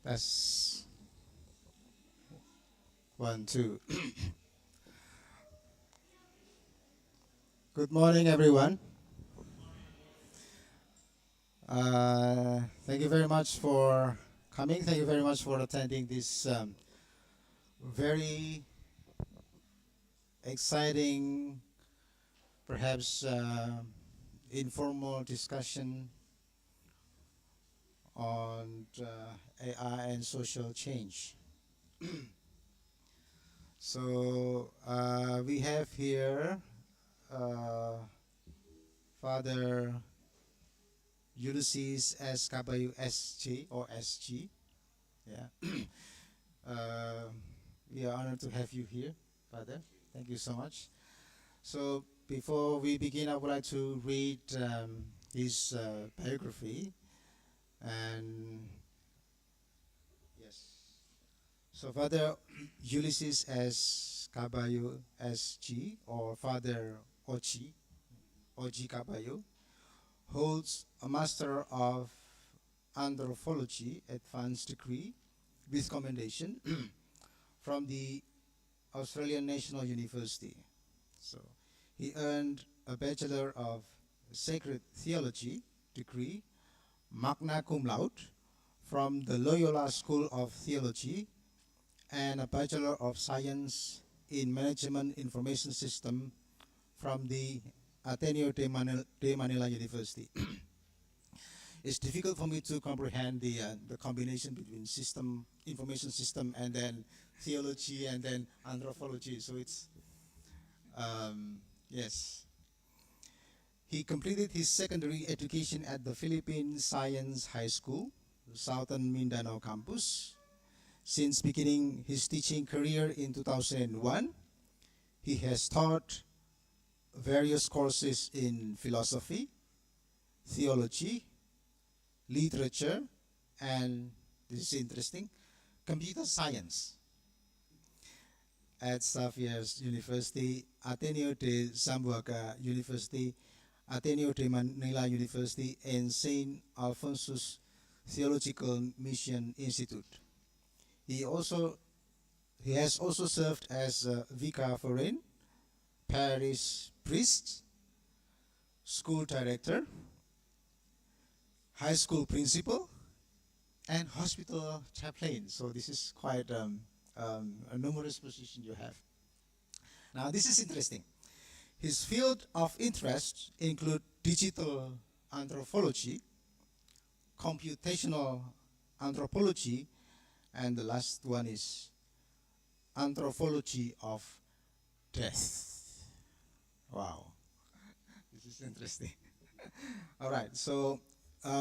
That's one, two. Good morning, everyone. Thank you very much for coming. Thank you very much for attending this very exciting, perhaps informal discussion on AI and social change. So we have here uh, Father Ulysses S. Cabayao SG or SG. Yeah. uh, we are honored to have you here, Father. Thank you so much. So before we begin, I would like to read his biography. And yes, so Father Ulysses S. Cabayao SG or Father Ochi, Oji Cabayao, holds a Master of Anthropology advanced degree with commendation from the Australian National University. So he earned a Bachelor of Sacred Theology degree, magna cum laude, from the Loyola School of Theology, and a Bachelor of Science in Management Information System from the Ateneo de Manila University. It's difficult for me to comprehend the combination between information system, and then theology, and then anthropology. So it's yes. He completed his secondary education at the Philippine Science High School, Southern Mindanao campus. Since beginning his teaching career in 2001, he has taught various courses in philosophy, theology, literature, and this is interesting, computer science at Xavier's University, Ateneo de Zamboanga University, Ateneo de Manila University, and St. Alphonsus Theological Mission Institute. He has also served as a vicar foreign, parish priest, school director, high school principal, and hospital chaplain. So this is quite a numerous position you have. Now this is interesting. His field of interest include digital anthropology, computational anthropology, and the last one is anthropology of death. Wow, this is interesting. All right, so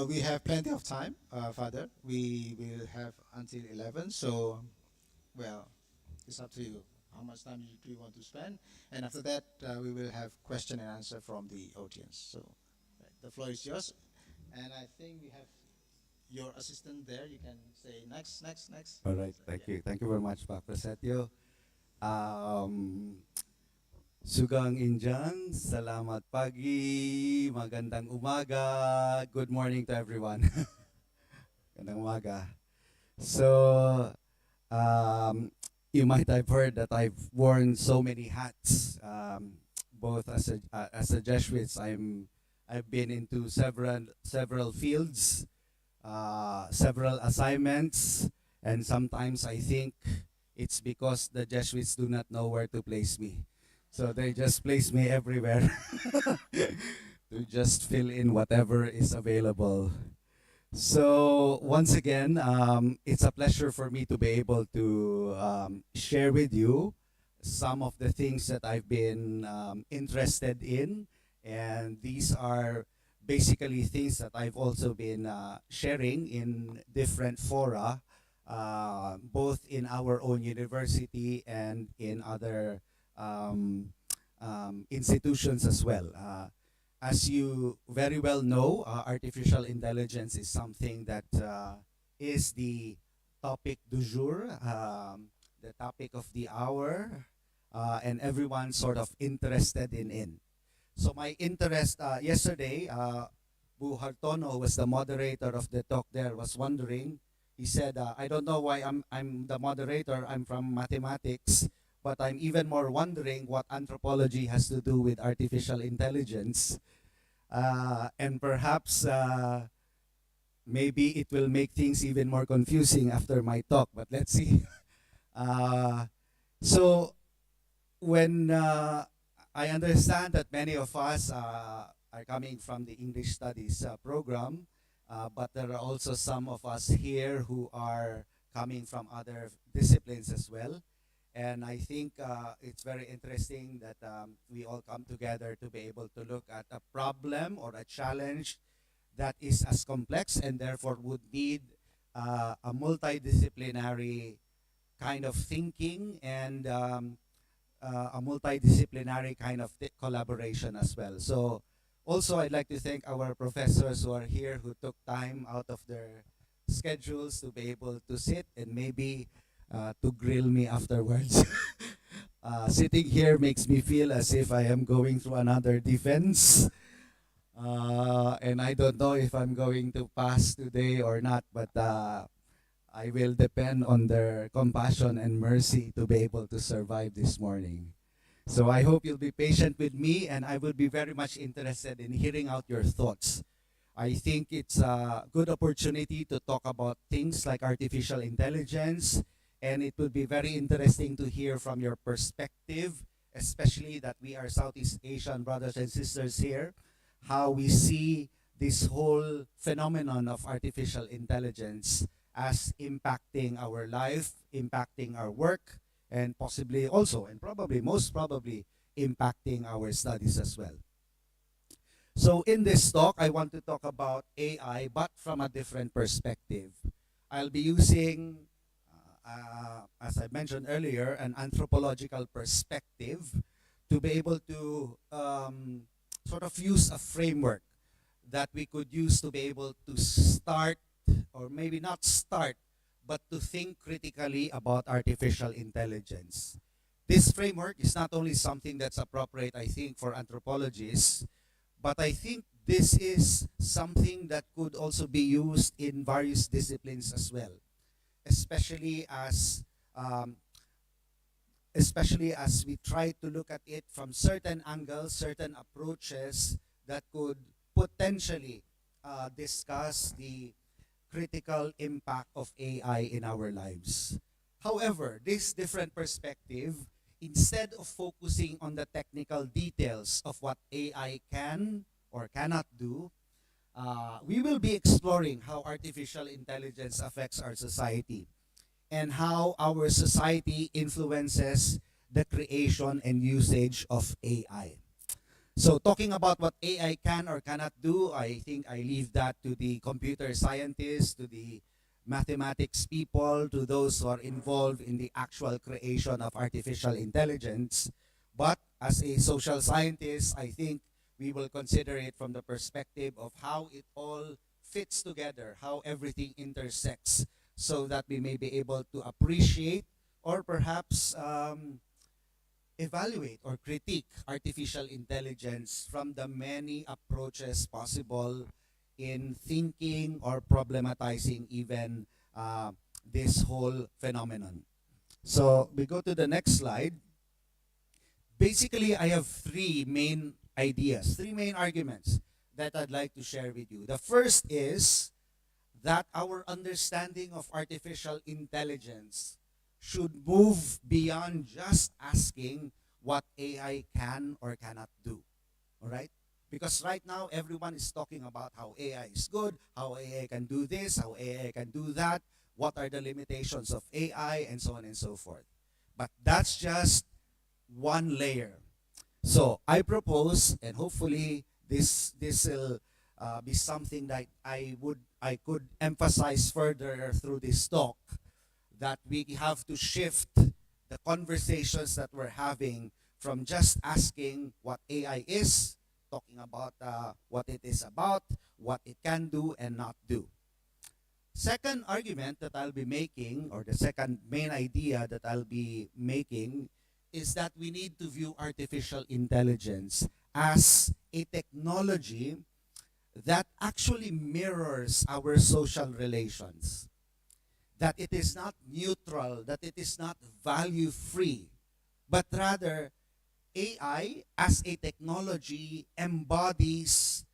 we have plenty of time, Father. We will have until 11, so, well, it's up to you. How much time do you want to spend? And after that, we will have question and answer from the audience. So, right, the floor is yours. And I think we have your assistant there. You can say next, next, next. All right, So, thank yeah. you. Thank you very much, Pak Prasetyo. Sugang Injang, salamat pagi, magandang umaga, good morning to everyone. Magandang umaga. So, you might have heard that I've worn so many hats, both as a Jesuit. I've been into several fields, several assignments, and sometimes I think it's because the Jesuits do not know where to place me. So they just place me everywhere to just fill in whatever is available. So once again, it's a pleasure for me to be able to share with you some of the things that I've been interested in, and these are basically things that I've also been sharing in different fora, both in our own university and in other institutions as well. As you very well know, artificial intelligence is something that is the topic du jour, the topic of the hour, and everyone sort of interested in. So my interest yesterday, Bu Hartono was the moderator of the talk there, was wondering He said, I don't know why I'm the moderator, I'm from mathematics, but I'm even more wondering what anthropology has to do with artificial intelligence. And perhaps maybe it will make things even more confusing after my talk, but let's see. Uh, so when I understand that many of us are coming from the English Studies program, but there are also some of us here who are coming from other disciplines as well. And I think it's very interesting that we all come together to be able to look at a problem or a challenge that is as complex and therefore would need a multidisciplinary kind of thinking and a multidisciplinary kind of collaboration as well. So also I'd like to thank our professors who are here who took time out of their schedules to be able to sit and maybe to grill me afterwards. Sitting here makes me feel as if I am going through another defense. And I don't know if I'm going to pass today or not, but I will depend on their compassion and mercy to be able to survive this morning. So I hope you'll be patient with me, and I will be very much interested in hearing out your thoughts. I think it's a good opportunity to talk about things like artificial intelligence, and it will be very interesting to hear from your perspective, especially that we are Southeast Asian brothers and sisters here, how we see this whole phenomenon of artificial intelligence as impacting our life, impacting our work, and possibly also, and probably, most probably, impacting our studies as well. So in this talk, I want to talk about AI, but from a different perspective. I'll be using, as I mentioned earlier, an anthropological perspective to be able to sort of use a framework that we could use to be able to start, or maybe not start, but to think critically about artificial intelligence. This framework is not only something that's appropriate, I think, for anthropologists, but I think this is something that could also be used in various disciplines as well, especially as um, especially as we try to look at it from certain angles, certain approaches that could potentially discuss the critical impact of AI in our lives. However, this different perspective, instead of focusing on the technical details of what AI can or cannot do, we will be exploring how artificial intelligence affects our society and how our society influences the creation and usage of AI. So talking about what AI can or cannot do, I think I leave that to the computer scientists, to the mathematics people, to those who are involved in the actual creation of artificial intelligence. But as a social scientist, I think we will consider it from the perspective of how it all fits together, how everything intersects, so that we may be able to appreciate or perhaps evaluate or critique artificial intelligence from the many approaches possible in thinking or problematizing even this whole phenomenon. So we go to the next slide. Basically, I have three main ideas, three main arguments that I'd like to share with you. The first is that our understanding of artificial intelligence should move beyond just asking what AI can or cannot do. All right? Because right now, everyone is talking about how AI is good, how AI can do this, how AI can do that, what are the limitations of AI, and so on and so forth. But that's just one layer. So I propose, and hopefully this will be something that I could emphasize further through this talk, that we have to shift the conversations that we're having from just asking what AI is, talking about what it is about, what it can do and not do. Second argument that I'll be making, or the second main idea that I'll be making, is that we need to view artificial intelligence as a technology that actually mirrors our social relations. that it is not neutral, that it is not value free, but rather AI as a technology embodies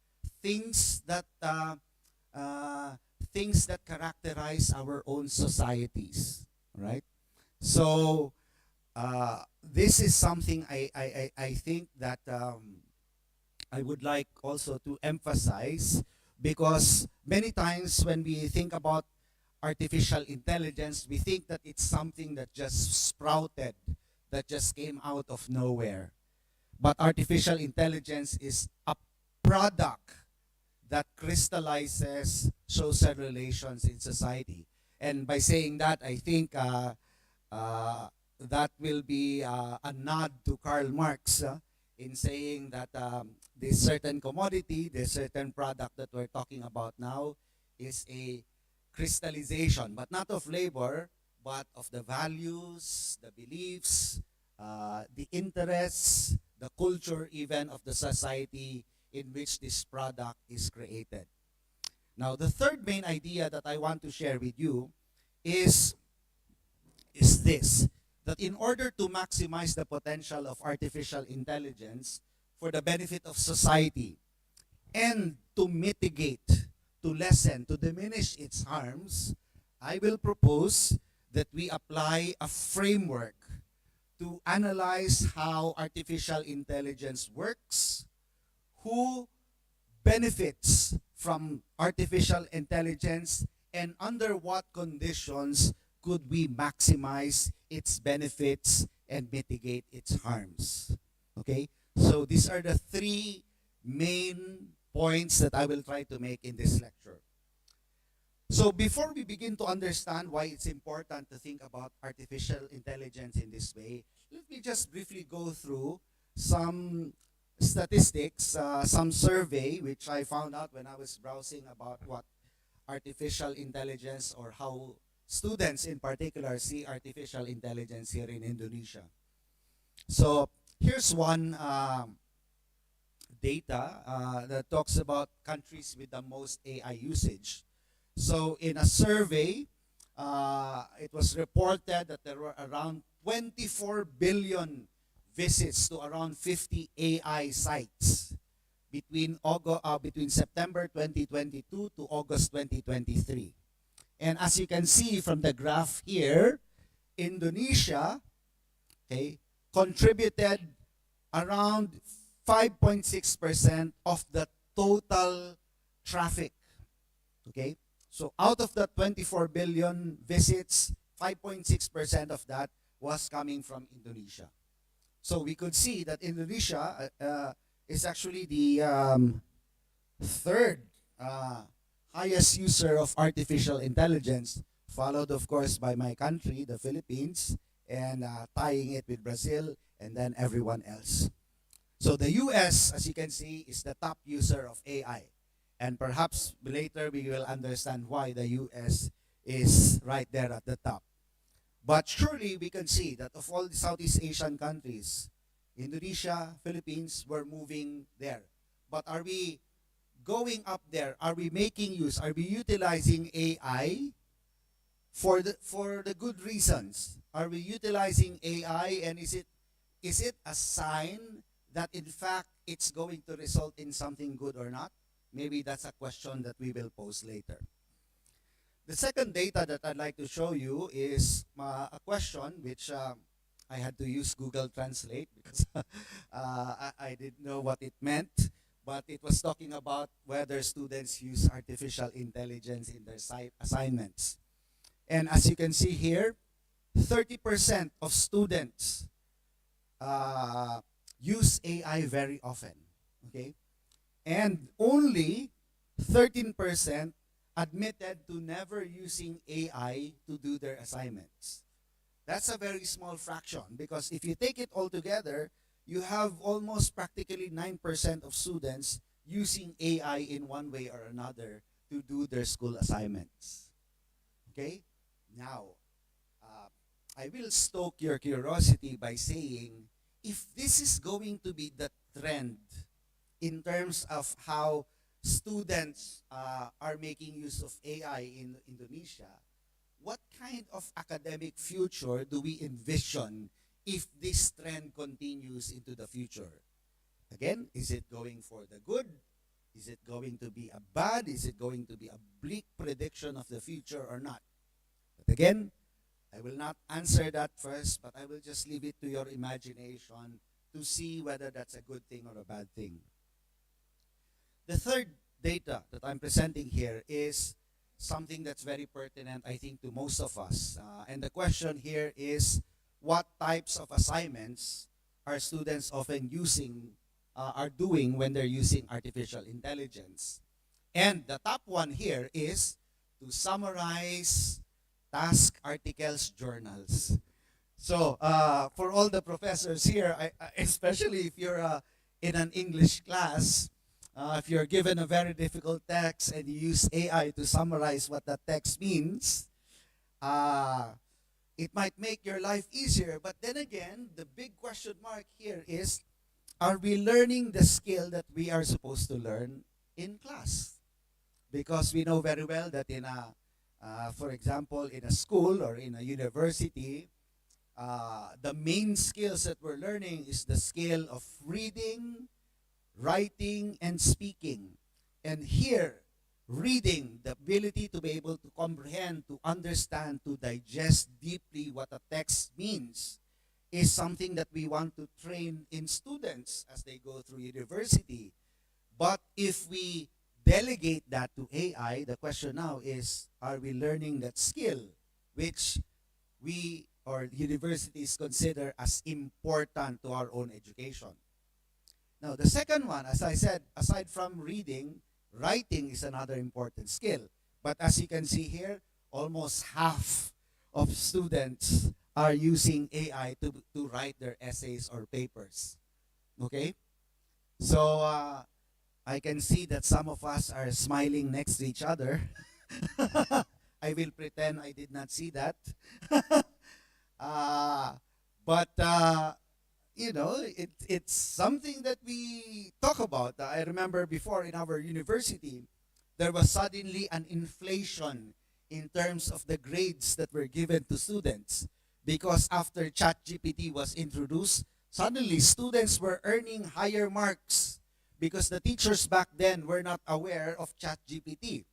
things that uh, things that characterize our own societies, right? So this is something I think that I would like also to emphasize, because many times when we think about artificial intelligence, we think that it's something that just sprouted, that just came out of nowhere. But artificial intelligence is a product that crystallizes social relations in society. And by saying that, I think uh, that will be a nod to Karl Marx in saying that this certain commodity, this certain product that we're talking about now is a crystallization, but not of labor, but of the values, the beliefs, the interests, the culture even of the society in which this product is created. Now, the third main idea that I want to share with you is, is this, that in order to maximize the potential of artificial intelligence for the benefit of society and to mitigate, to lessen, to diminish its harms, I will propose that we apply a framework to analyze how artificial intelligence works, who benefits from artificial intelligence, and under what conditions could we maximize its benefits and mitigate its harms. Okay? So these are the three main points that I will try to make in this lecture. So before we begin to understand why it's important to think about artificial intelligence in this way, let me just briefly go through some statistics, some survey which I found out when I was browsing about what artificial intelligence, or how students in particular see artificial intelligence here in Indonesia. So here's one data that talks about countries with the most AI usage. So in a survey, it was reported that there were around 24 billion visits to around 50 AI sites between September 2022 to August 2023. And as you can see from the graph here, Indonesia, okay, contributed around 5.6% of the total traffic. Okay? So out of the 24 billion visits, 5.6% of that was coming from Indonesia. So we could see that Indonesia is actually the third highest user of artificial intelligence, followed of course by my country, the Philippines, and tying it with Brazil, and then everyone else. So the US, as you can see, is the top user of AI. And perhaps later we will understand why the US is right there at the top. But surely we can see that of all the Southeast Asian countries, Indonesia, Philippines, we're moving there. But are we going up there? Are we making use? Are we utilizing AI for the good reasons? Are we utilizing AI, and is it a sign that in fact it's going to result in something good or not? Maybe that's a question that we will pose later. The second data that I'd like to show you is a question which I had to use Google Translate because I didn't know what it meant, but it was talking about whether students use artificial intelligence in their assignments. And as you can see here, 30% of students use AI very often. Okay? And only 13% admitted to never using AI to do their assignments. That's a very small fraction, because if you take it all together, you have almost practically 9% of students using AI in one way or another to do their school assignments. Okay? Now, I will stoke your curiosity by saying, if this is going to be the trend in terms of how students are making use of AI in Indonesia, what kind of academic future do we envision if this trend continues into the future? Again, is it going for the good? Is it going to be a bad? Is it going to be a bleak prediction of the future or not? But again, I will not answer that first, but I will just leave it to your imagination to see whether that's a good thing or a bad thing. The third data that I'm presenting here is something that's very pertinent, I think, to most of us. And the question here is, what types of assignments are students often are doing when they're using artificial intelligence? And the top one here is to summarize task articles, journals. So for all the professors here, especially if you're in an English class, if you're given a very difficult text and you use AI to summarize what that text means, it might make your life easier. But then again, the big question mark here is, are we learning the skill that we are supposed to learn in class? Because we know very well that for example, in a school or in a university, the main skills that we're learning is the skill of reading, writing, and speaking. And here, reading, the ability to be able to comprehend, to understand, to digest deeply what a text means, is something that we want to train in students as they go through university. But if we delegate that to AI, the question now is, are we learning that skill, which we or universities consider as important to our own education? Now, the second one, as I said, aside from reading, writing is another important skill. But as you can see here, almost half of students are using AI to write their essays or papers. Okay? So, I can see that some of us are smiling next to each other. I will pretend I did not see that. But it's something that we talk about. I remember before in our university, there was suddenly an inflation in terms of the grades that were given to students. Because after ChatGPT was introduced, suddenly students were earning higher marks because the teachers back then were not aware of ChatGPT.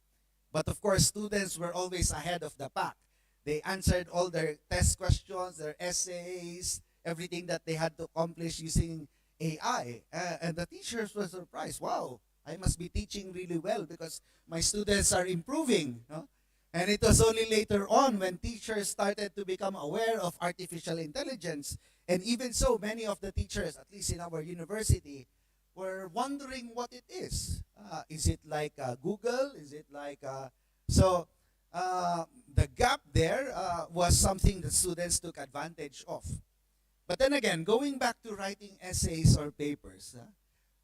But of course, students were always ahead of the pack. They answered all their test questions, their essays, everything that they had to accomplish using AI. And the teachers were surprised. Wow, I must be teaching really well because my students are improving. No? And it was only later on when teachers started to become aware of artificial intelligence. And even so, many of the teachers, at least in our university, were wondering what it is. Is it like Google? Is it like... the gap there was something that students took advantage of. But then again, going back to writing essays or papers,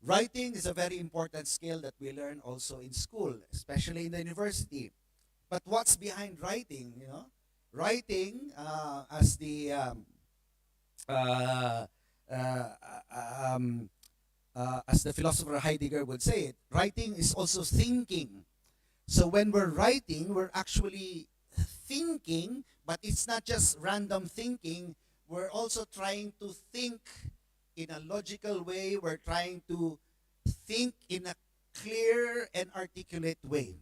writing is a very important skill that we learn also in school, especially in the university. But what's behind writing? Writing, as the philosopher Heidegger would say it, writing is also thinking. So when we're writing, we're actually thinking, but it's not just random thinking. We're also trying to think in a logical way. We're trying to think in a clear and articulate way.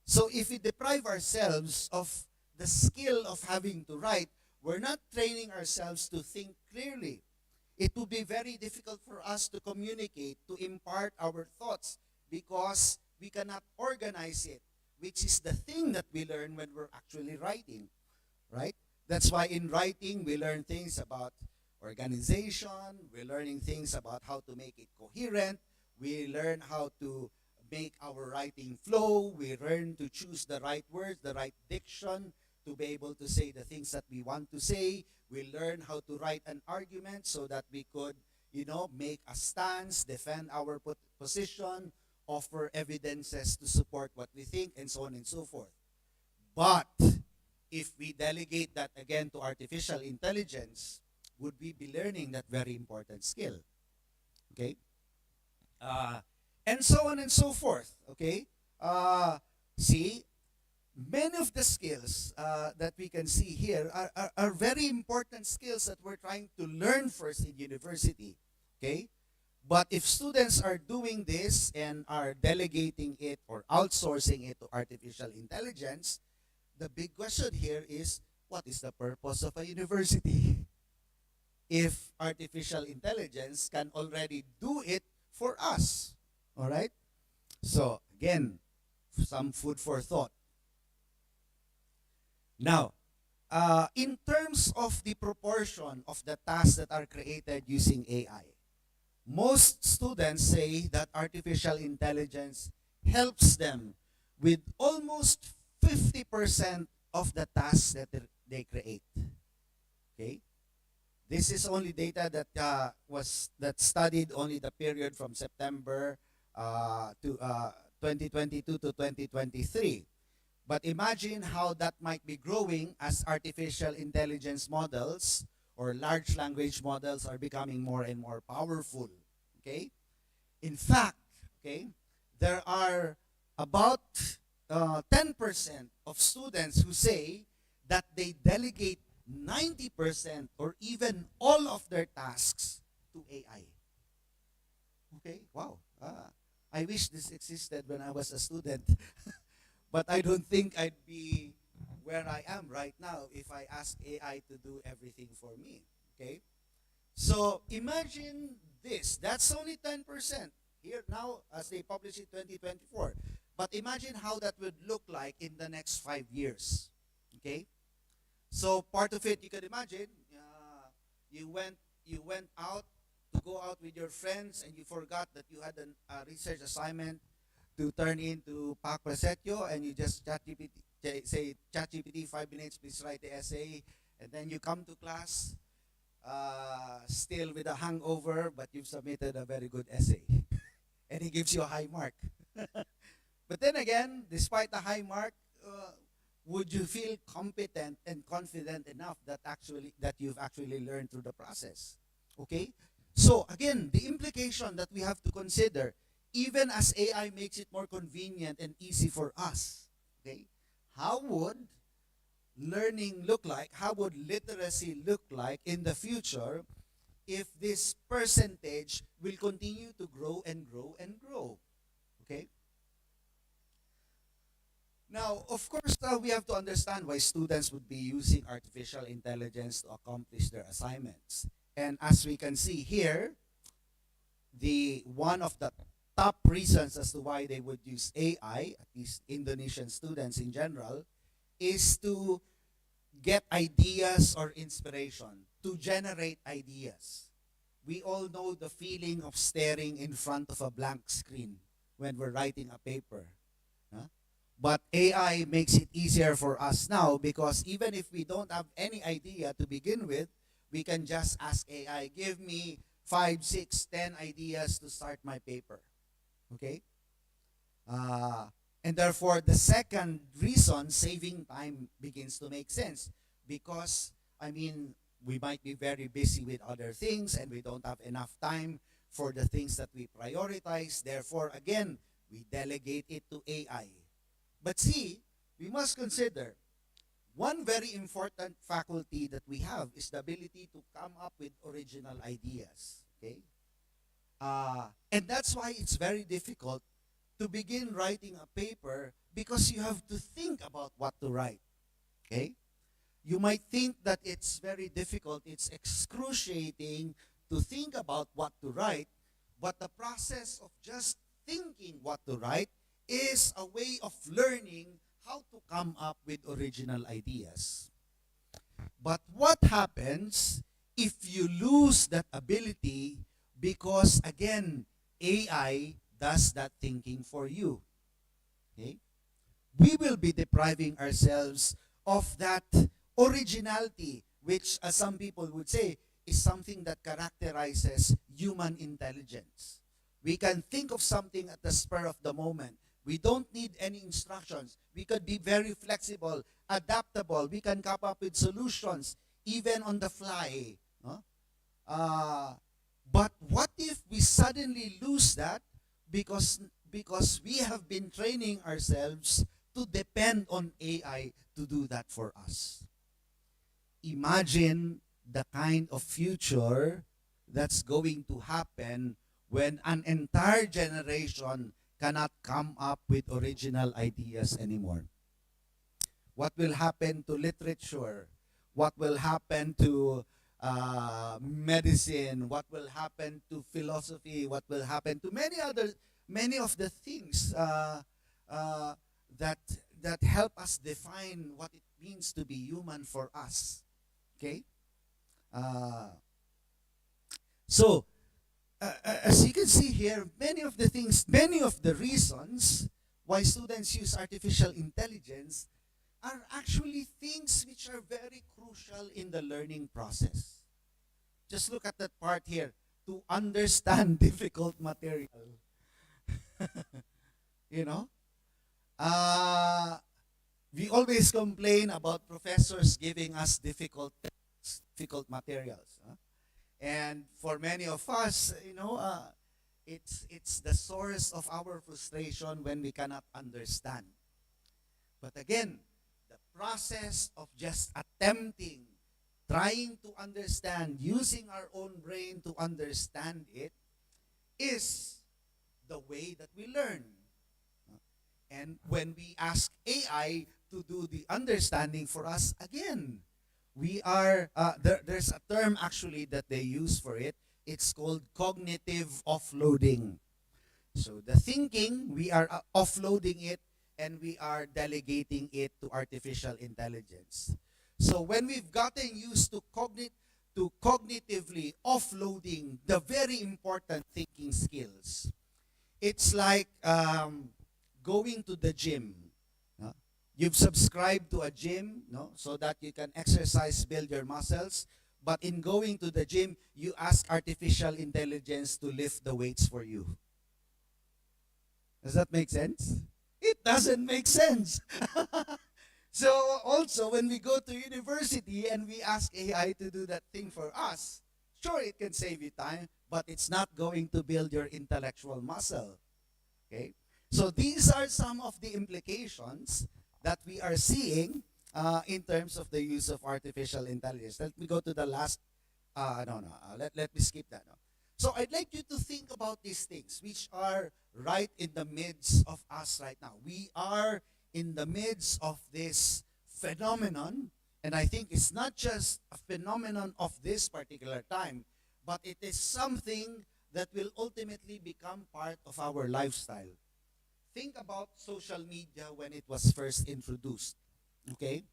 So if we deprive ourselves of the skill of having to write, we're not training ourselves to think clearly. It will be very difficult for us to communicate, to impart our thoughts, because we cannot organize it, which is the thing that we learn when we're actually writing, right? That's why in writing, we learn things about organization, we're learning things about how to make it coherent, we learn how to make our writing flow, we learn to choose the right words, the right diction, to be able to say the things that we want to say. We learn how to write an argument so that we could, make a stance, defend our position, offer evidences to support what we think, and so on and so forth. But if we delegate that again to artificial intelligence, would we be learning that very important skill? Okay? And so on and so forth. Okay? See, many of the skills that we can see here are very important skills that we're trying to learn first in university. Okay? But if students are doing this and are delegating it or outsourcing it to artificial intelligence, the big question here is, what is the purpose of a university if artificial intelligence can already do it for us? All right? So, again, some food for thought. Now, in terms of the proportion of the tasks that are created using AI, most students say that artificial intelligence helps them with almost 50% of the tasks that they create. Okay? This is only data that that studied only the period from September to 2022 to 2023. But imagine how that might be growing as artificial intelligence models or large language models are becoming more and more powerful. Okay? In fact, okay, there are about 10% of students who say that they delegate 90% or even all of their tasks to AI. Okay? Wow. I wish this existed when I was a student. But I don't think I'd be where I am right now if I ask AI to do everything for me. Okay? So imagine this. That's only 10% here now as they publish it 2024. But imagine how that would look like in the next 5 years. Okay? So part of it you could imagine, you went out to go out with your friends and you forgot that you had a research assignment to turn into Pascasarjana, and you just say ChatGPT 5 minutes, please write the essay, and then you come to class still with a hangover, but you've submitted a very good essay, and he gives you a high mark. But then again, despite the high mark, would you feel competent and confident enough that you've actually learned through the process? Okay? So again, the implication that we have to consider, even as AI makes it more convenient and easy for us, okay, how would learning look like? How would literacy look like in the future if this percentage will continue to grow and grow and grow? Okay? Now, of course, we have to understand why students would be using artificial intelligence to accomplish their assignments. And as we can see here, the one of the top reasons as to why they would use AI, at least Indonesian students in general, is to get ideas or inspiration, to generate ideas. We all know the feeling of staring in front of a blank screen when we're writing a paper. Huh? But AI makes it easier for us now because even if we don't have any idea to begin with, we can just ask AI, give me 5, 6, 10 ideas to start my paper. Okay? And therefore, the second reason, saving time, begins to make sense. Because, I mean, we might be very busy with other things and we don't have enough time for the things that we prioritize. Therefore, again, we delegate it to AI. But see, we must consider one very important faculty that we have is the ability to come up with original ideas. Okay? And that's why it's very difficult to begin writing a paper because you have to think about what to write. Okay? You might think that it's very difficult, it's excruciating to think about what to write, but the process of just thinking what to write is a way of learning how to come up with original ideas. But what happens if you lose that ability because, again, AI does that thinking for you? Okay? We will be depriving ourselves of that originality, which, as some people would say, is something that characterizes human intelligence. We can think of something at the spur of the moment. We don't need any instructions. We could be very flexible, adaptable. We can come up with solutions, even on the fly. Huh? But what if we suddenly lose that because we have been training ourselves to depend on AI to do that for us. Imagine the kind of future that's going to happen when an entire generation cannot come up with original ideas anymore. What will happen to literature? What will happen to medicine? What will happen to philosophy? What will happen to many of the things uh, that that help us define what it means to be human for us? Okay, uh, so as you can see here, many of the reasons why students use artificial intelligence are actually things which are very crucial in the learning process. Just look at that part here. To understand difficult material. You know? Uh, we always complain about professors giving us difficult materials. Huh? And for many of us, it's the source of our frustration when we cannot understand. But again, the process of just attempting, trying to understand, using our own brain to understand it is the way that we learn. And when we ask AI to do the understanding for us, again, there's a term actually that they use for it. It's called cognitive offloading. So the thinking, we are offloading it and we are delegating it to artificial intelligence. So when we've gotten used to cognitively offloading the very important thinking skills, it's like going to the gym. No? You've subscribed to a gym, no, so that you can exercise, build your muscles. But in going to the gym, you ask artificial intelligence to lift the weights for you. Does that make sense? It doesn't make sense. So also, when we go to university and we ask AI to do that thing for us, sure, it can save you time, but it's not going to build your intellectual muscle. Okay? So these are some of the implications that we are seeing in terms of the use of artificial intelligence. Let me go to the last. Let me skip that. No. So I'd like you to think about these things, which are right in the midst of us right now. We are in the midst of this phenomenon, and I think it's not just a phenomenon of this particular time, but it is something that will ultimately become part of our lifestyle. Think about social media when it was first introduced. Okay?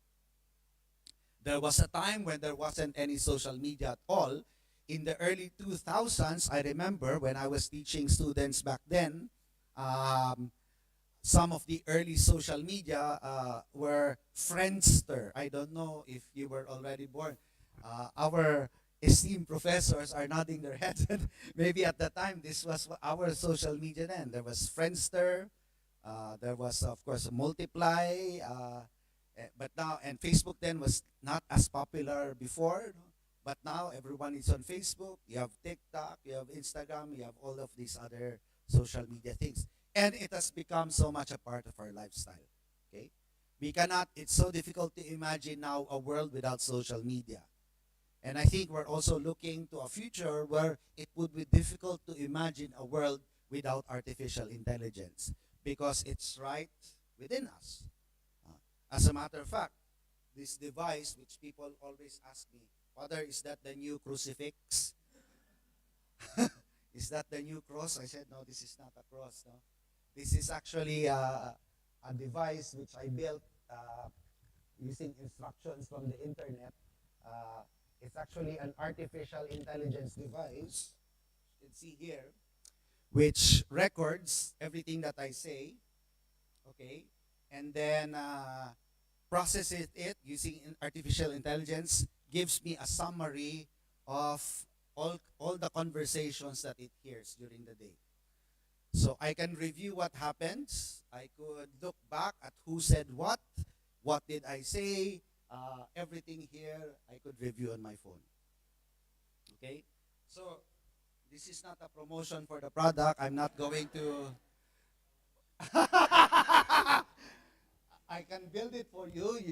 There was a time when there wasn't any social media at all. In the early 2000s, I remember when I was teaching students back then, um, some of the early social media were Friendster. I don't know if you were already born. Our esteemed professors are nodding their heads. Maybe at the time, this was our social media then. There was Friendster. There was, of course, Multiply. But now, and Facebook then was not as popular before. No? But now, everyone is on Facebook. You have TikTok. You have Instagram. You have all of these other social media things. And it has become so much a part of our lifestyle. Okay? It's so difficult to imagine now a world without social media. And I think we're also looking to a future where it would be difficult to imagine a world without artificial intelligence because it's right within us. As a matter of fact, this device, which people always ask me, Father, is that the new crucifix? Is that the new cross? I said, no, this is not a cross. No? This is actually a device which I built using instructions from the internet. It's actually an artificial intelligence device, you can see here, which records everything that I say, okay, and then processes it using artificial intelligence, gives me a summary of all the conversations that it hears during the day. So I can review what happens. I could look back at who said what did I say, everything here I could review on my phone. Okay? So this is not a promotion for the product. I'm not going to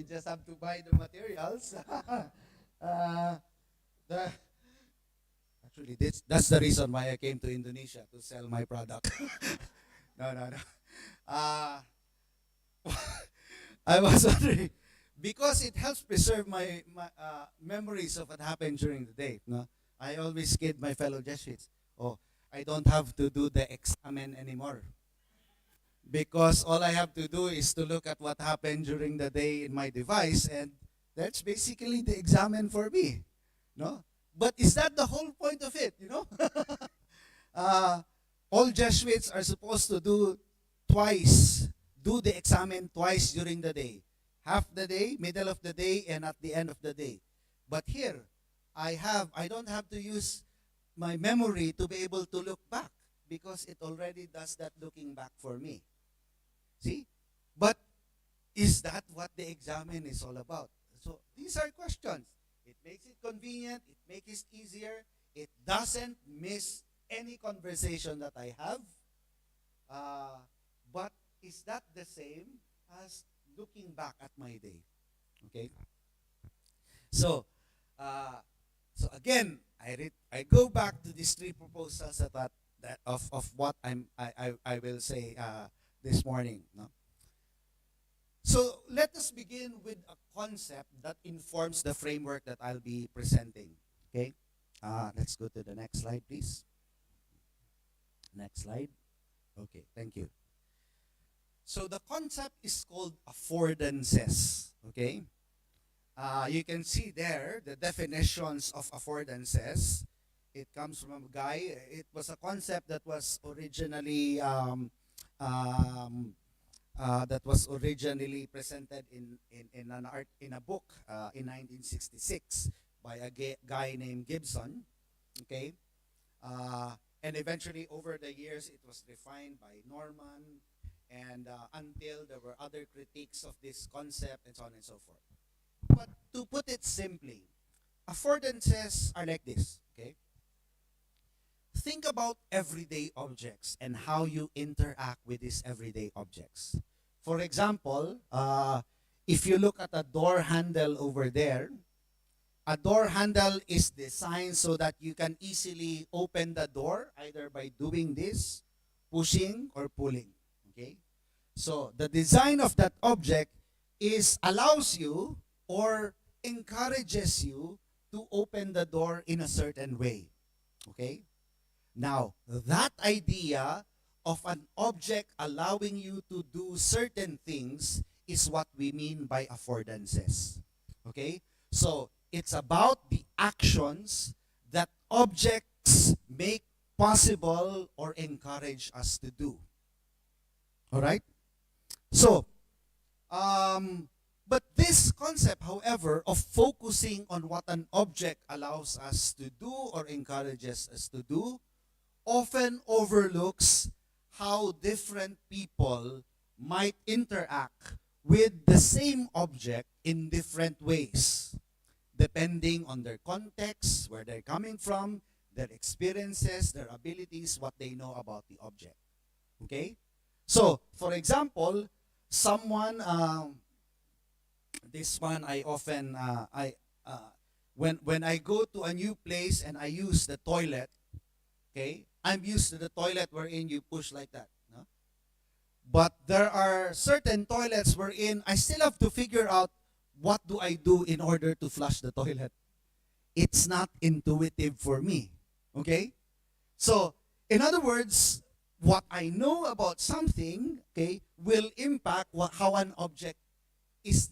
just have to buy the materials. uh, the, Actually, that's the reason why I came to Indonesia to sell my product. No, no, no. Uh, I was wondering because it helps preserve my memories of what happened during the day. No, I always kid my fellow Jesuits. Oh, I don't have to do the examen anymore because all I have to do is to look at what happened during the day in my device, and that's basically the examen for me. No, but is that the whole point of it? Uh, all Jesuits are supposed to do the examen twice during the day. Half the day, middle of the day, and at the end of the day. But here, I don't have to use my memory to be able to look back because it already does that looking back for me. See? But is that what the examen is all about? So these are questions. It makes it convenient, it makes it easier, it doesn't miss any conversation that I have. But is that the same as looking back at my day? Okay. So, uh, so again, I go back to these three proposals of what I will say this morning. No? So let us begin with a concept that informs the framework that I'll be presenting. Okay. Let's go to the next slide, please. Next slide. Okay, thank you. So the concept is called affordances. Okay, you can see there the definitions of affordances. It comes from a guy. It was a concept that was originally presented in an art in a book in 1966 by a guy named Gibson. Okay, and eventually over the years it was refined by Norman, and until there were other critiques of this concept and so on and so forth. But to put it simply, affordances are like this. Okay, think about everyday objects and how you interact with these everyday objects. For example, if you look at a door handle over there, a door handle is designed so that you can easily open the door either by doing this, pushing, or pulling. Okay? So the design of that object allows you or encourages you to open the door in a certain way. Okay? Now, that idea of an object allowing you to do certain things is what we mean by affordances. Okay? So, it's about the actions that objects make possible or encourage us to do. All right? So, but this concept, however, of focusing on what an object allows us to do or encourages us to do, often overlooks how different people might interact with the same object in different ways, depending on their context, where they're coming from, their experiences, their abilities, what they know about the object. Okay? So, for example, someone, this one I often, when I go to a new place and I use the toilet, okay, I'm used to the toilet wherein you push like that. No? But there are certain toilets wherein I still have to figure out what do I do in order to flush the toilet. It's not intuitive for me. Okay? So, in other words, what I know about something, okay, will impact how an object is,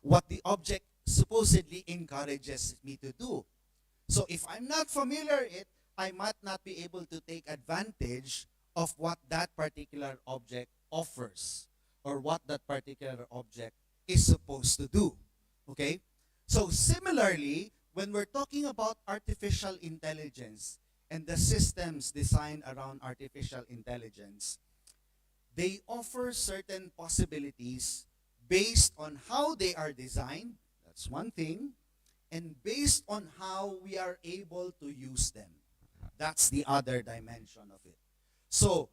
what the object supposedly encourages me to do. So if I'm not familiar with it, I might not be able to take advantage of what that particular object offers or what that particular object is supposed to do. Okay? So similarly, when we're talking about artificial intelligence and the systems designed around artificial intelligence, they offer certain possibilities based on how they are designed, that's one thing, and based on how we are able to use them. That's the other dimension of it. So,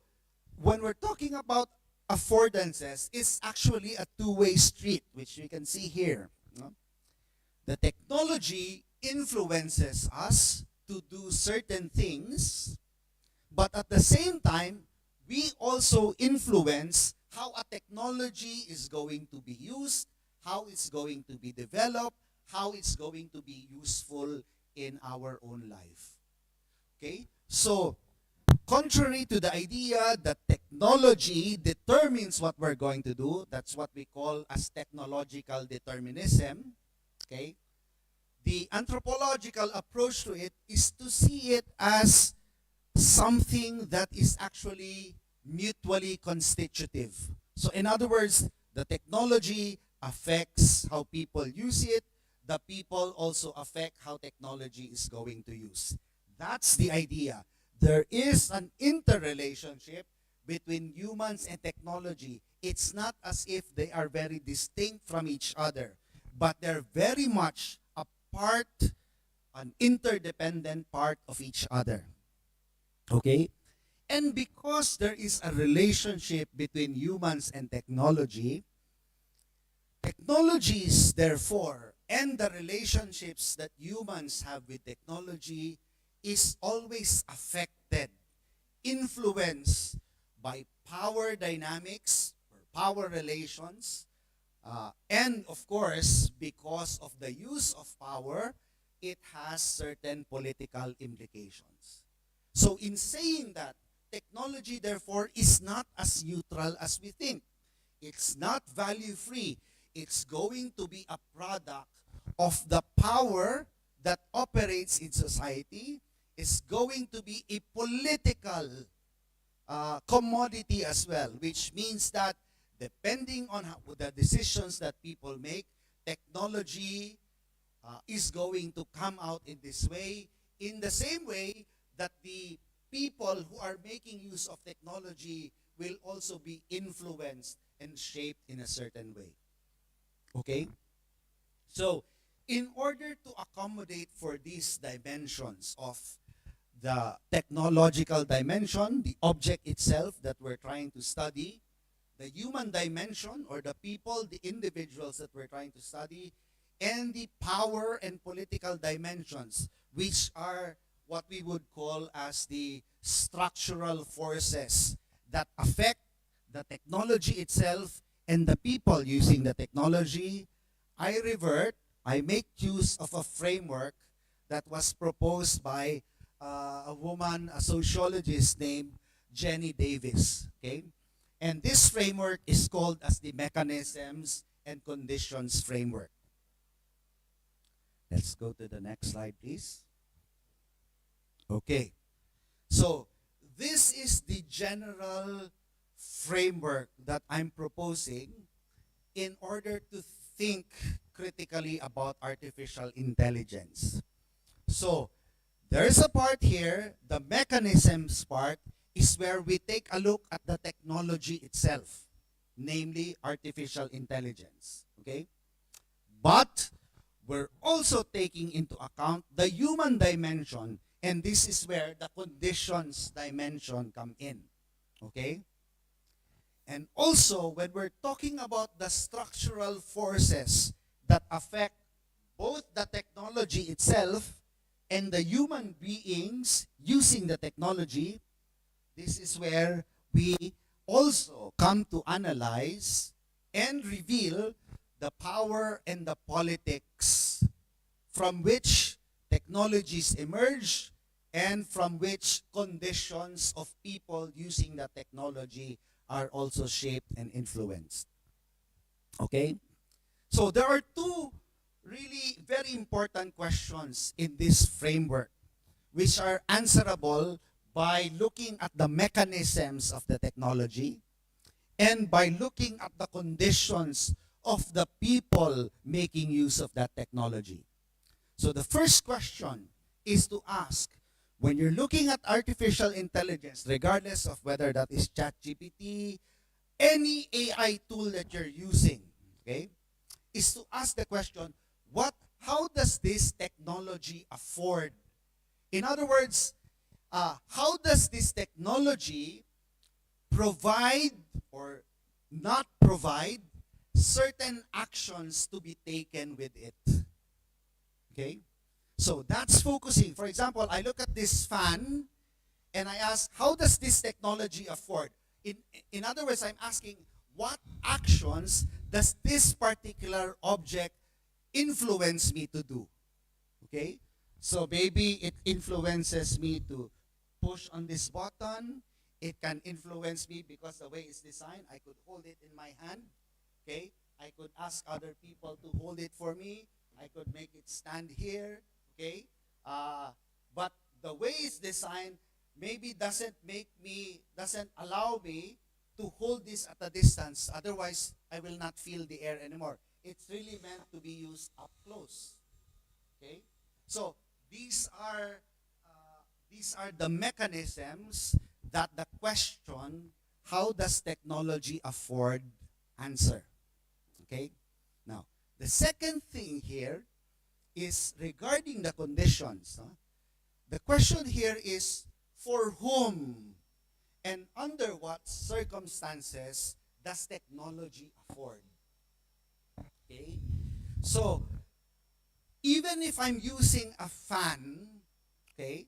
when we're talking about affordances is actually a two-way street, which we can see here. No? The technology influences us to do certain things, but at the same time, we also influence how a technology is going to be used, how it's going to be developed, how it's going to be useful in our own life. Okay? So, contrary to the idea that technology determines what we're going to do, that's what we call as technological determinism, okay? The anthropological approach to it is to see it as something that is actually mutually constitutive. So in other words, the technology affects how people use it. The people also affect how technology is going to use. That's the idea. There is an interrelationship between humans and technology. It's not as if they are very distinct from each other, but they're very much a part, an interdependent part of each other. Okay? And because there is a relationship between humans and technology, technologies, therefore, and the relationships that humans have with technology is always affected, influenced by power dynamics or power relations, and of course, because of the use of power, it has certain political implications. So in saying that, technology therefore is not as neutral as we think. It's not value-free. It's going to be a product of the power that operates in society. Is going to be a political commodity as well, which means that depending on the decisions that people make, technology is going to come out in this way, in the same way that the people who are making use of technology will also be influenced and shaped in a certain way. Okay? So, in order to accommodate for these dimensions of the technological dimension, the object itself that we're trying to study, the human dimension or the people, the individuals that we're trying to study, and the power and political dimensions, which are what we would call as the structural forces that affect the technology itself and the people using the technology. I make use of a framework that was proposed by a woman, a sociologist named Jenny Davis. Okay? And this framework is called as the Mechanisms and Conditions Framework. Let's go to the next slide, please. Okay. So, this is the general framework that I'm proposing in order to think critically about artificial intelligence. So, there's a part here, the mechanisms part is where we take a look at the technology itself, namely artificial intelligence. Okay? But we're also taking into account the human dimension, and this is where the conditions dimension come in. Okay? And also, when we're talking about the structural forces that affect both the technology itself and the human beings using the technology, this is where we also come to analyze and reveal the power and the politics from which technologies emerge and from which conditions of people using the technology are also shaped and influenced. Okay? So there are two really very important questions in this framework which are answerable by looking at the mechanisms of the technology and by looking at the conditions of the people making use of that technology. So the first question is to ask, when you're looking at artificial intelligence, regardless of whether that is ChatGPT, any AI tool that you're using, okay, is to ask the question, how does this technology afford? In other words, how does this technology provide or not provide certain actions to be taken with it. Okay? So that's focusing. For example, I look at this fan and I ask, how does this technology afford? In other words, I'm asking, what actions does this particular object influence me to do? Okay? So maybe it influences me to push on this button. It can influence me because the way it's designed, I could hold it in my hand. Okay? I could ask other people to hold it for me. I could make it stand here. Okay? But the way it's designed maybe doesn't allow me to hold this at a distance. Otherwise, I will not feel the air anymore. It's really meant to be used up close. Okay? So these are the mechanisms that the question, how does technology afford, answer. Okay? Now, the second thing here is regarding the conditions. The question here is, for whom and under what circumstances does technology afford? Okay? So, even if I'm using a fan, okay,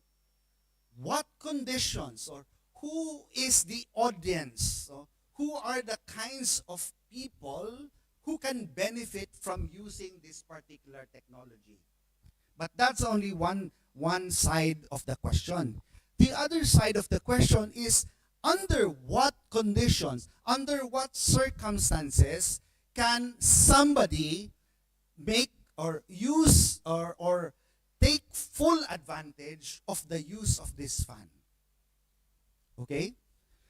what conditions or who is the audience? So, who are the kinds of people who can benefit from using this particular technology? But that's only one side of the question. The other side of the question is, under what conditions, under what circumstances can somebody make or use or take full advantage of the use of this fan? Okay?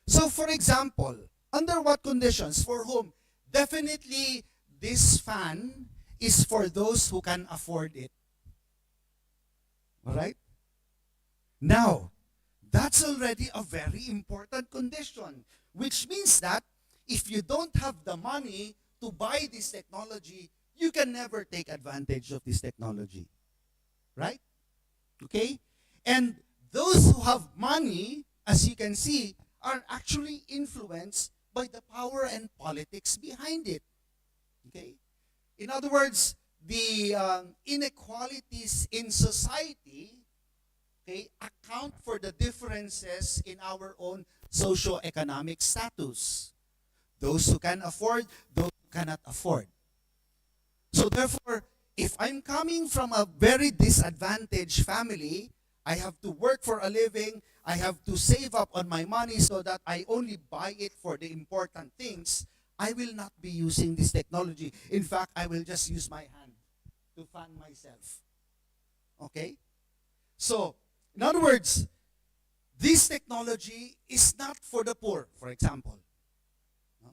So for example, under what conditions, for whom? Definitely this fan is for those who can afford it. Alright? Now, that's already a very important condition, which means that if you don't have the money to buy this technology, you can never take advantage of this technology. Right? Okay? And those who have money, as you can see, are actually influenced by the power and politics behind it. Okay? In other words, the inequalities in society, okay, account for the differences in our own socio-economic status. Those who can afford, those who cannot afford. So therefore, if I'm coming from a very disadvantaged family, I have to work for a living, I have to save up on my money so that I only buy it for the important things, I will not be using this technology. In fact, I will just use my hand to fan myself. Okay? So, in other words, this technology is not for the poor, for example. No?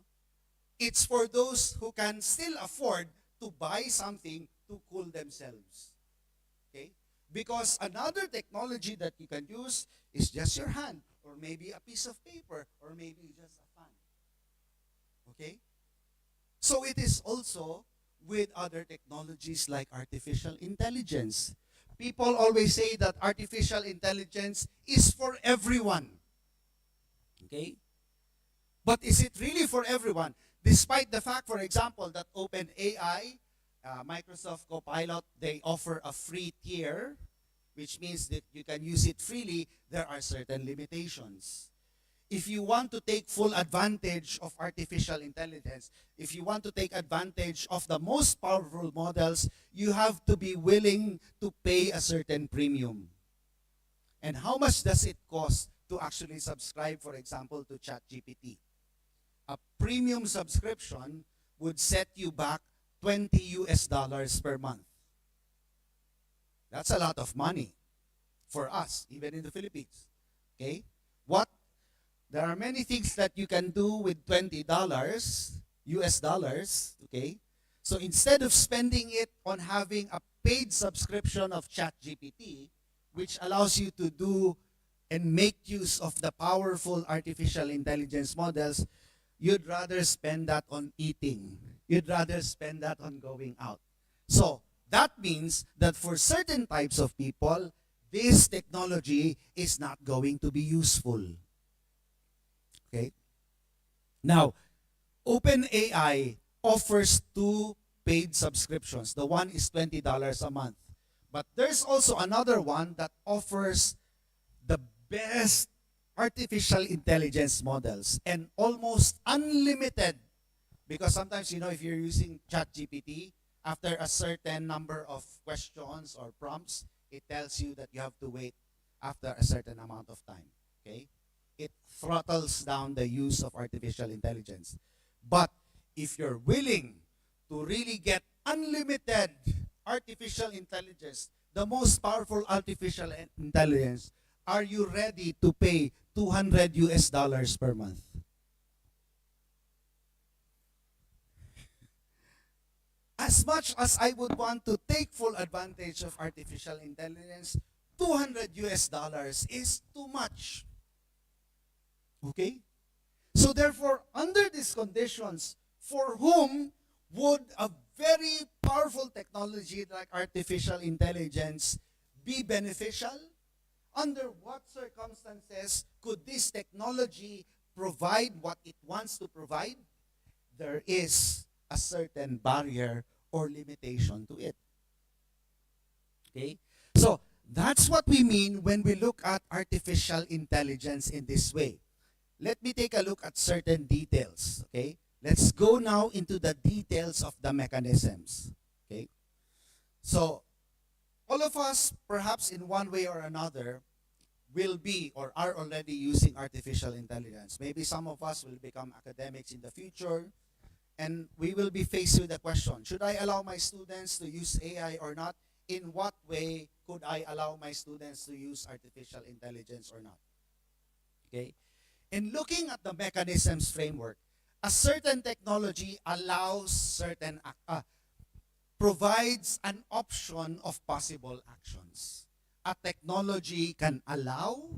It's for those who can still afford to buy something to cool themselves. Okay? Because another technology that you can use is just your hand, or maybe a piece of paper, or maybe just a fan. Okay? So it is also with other technologies like artificial intelligence. People always say that artificial intelligence is for everyone. Okay? But is it really for everyone? Despite the fact, for example, that OpenAI, Microsoft Copilot, they offer a free tier, which means that you can use it freely, there are certain limitations. If you want to take full advantage of artificial intelligence, if you want to take advantage of the most powerful models, you have to be willing to pay a certain premium. And how much does it cost to actually subscribe, for example, to ChatGPT? A premium subscription would set you back $20 per month. That's a lot of money for us, even in the Philippines. Okay? There are many things that you can do with $20 US dollars, okay? So instead of spending it on having a paid subscription of ChatGPT, which allows you to do and make use of the powerful artificial intelligence models, you'd rather spend that on eating. You'd rather spend that on going out. So that means that for certain types of people, this technology is not going to be useful. Okay? Now, OpenAI offers two paid subscriptions. The one is $20 a month. But there's also another one that offers the best artificial intelligence models and almost unlimited. Because sometimes, if you're using ChatGPT, after a certain number of questions or prompts, it tells you that you have to wait after a certain amount of time. Okay? It throttles down the use of artificial intelligence. But if you're willing to really get unlimited artificial intelligence, the most powerful artificial intelligence, are you ready to pay $200 per month? As much as I would want to take full advantage of artificial intelligence, $200 is too much. Okay? So therefore, under these conditions, for whom would a very powerful technology like artificial intelligence be beneficial? Under what circumstances could this technology provide what it wants to provide? There is a certain barrier or limitation to it. Okay? So, that's what we mean when we look at artificial intelligence in this way. Let me take a look at certain details. Okay? Let's go now into the details of the mechanisms. Okay? So, all of us, perhaps in one way or another, will be or are already using artificial intelligence. Maybe some of us will become academics in the future, and we will be faced with the question, should I allow my students to use AI or not? In what way could I allow my students to use artificial intelligence or not? Okay? In looking at the mechanisms framework, a certain technology provides an option of possible actions. A technology can allow,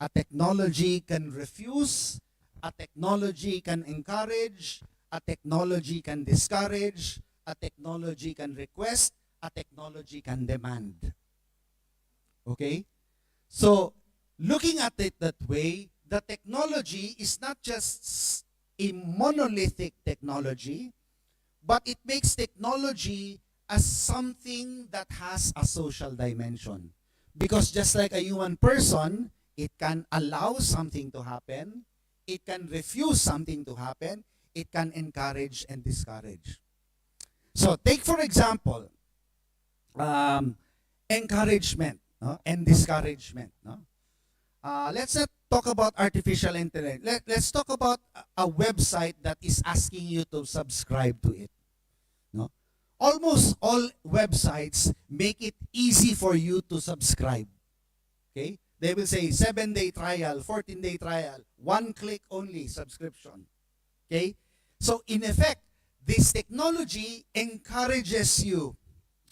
a technology can refuse, a technology can encourage, a technology can discourage, a technology can request, a technology can demand. Okay? So, looking at it that way, the technology is not just a monolithic technology, but it makes technology as something that has a social dimension. Because just like a human person, it can allow something to happen, it can refuse something to happen, it can encourage and discourage. So take for example, encouragement, no? And discouragement. No? Let's not talk about artificial intelligence. Let's talk about a website that is asking you to subscribe to it. No? Almost all websites make it easy for you to subscribe. Okay? They will say 7-day trial, 14-day trial, one click only subscription. Okay? So in effect, this technology encourages you,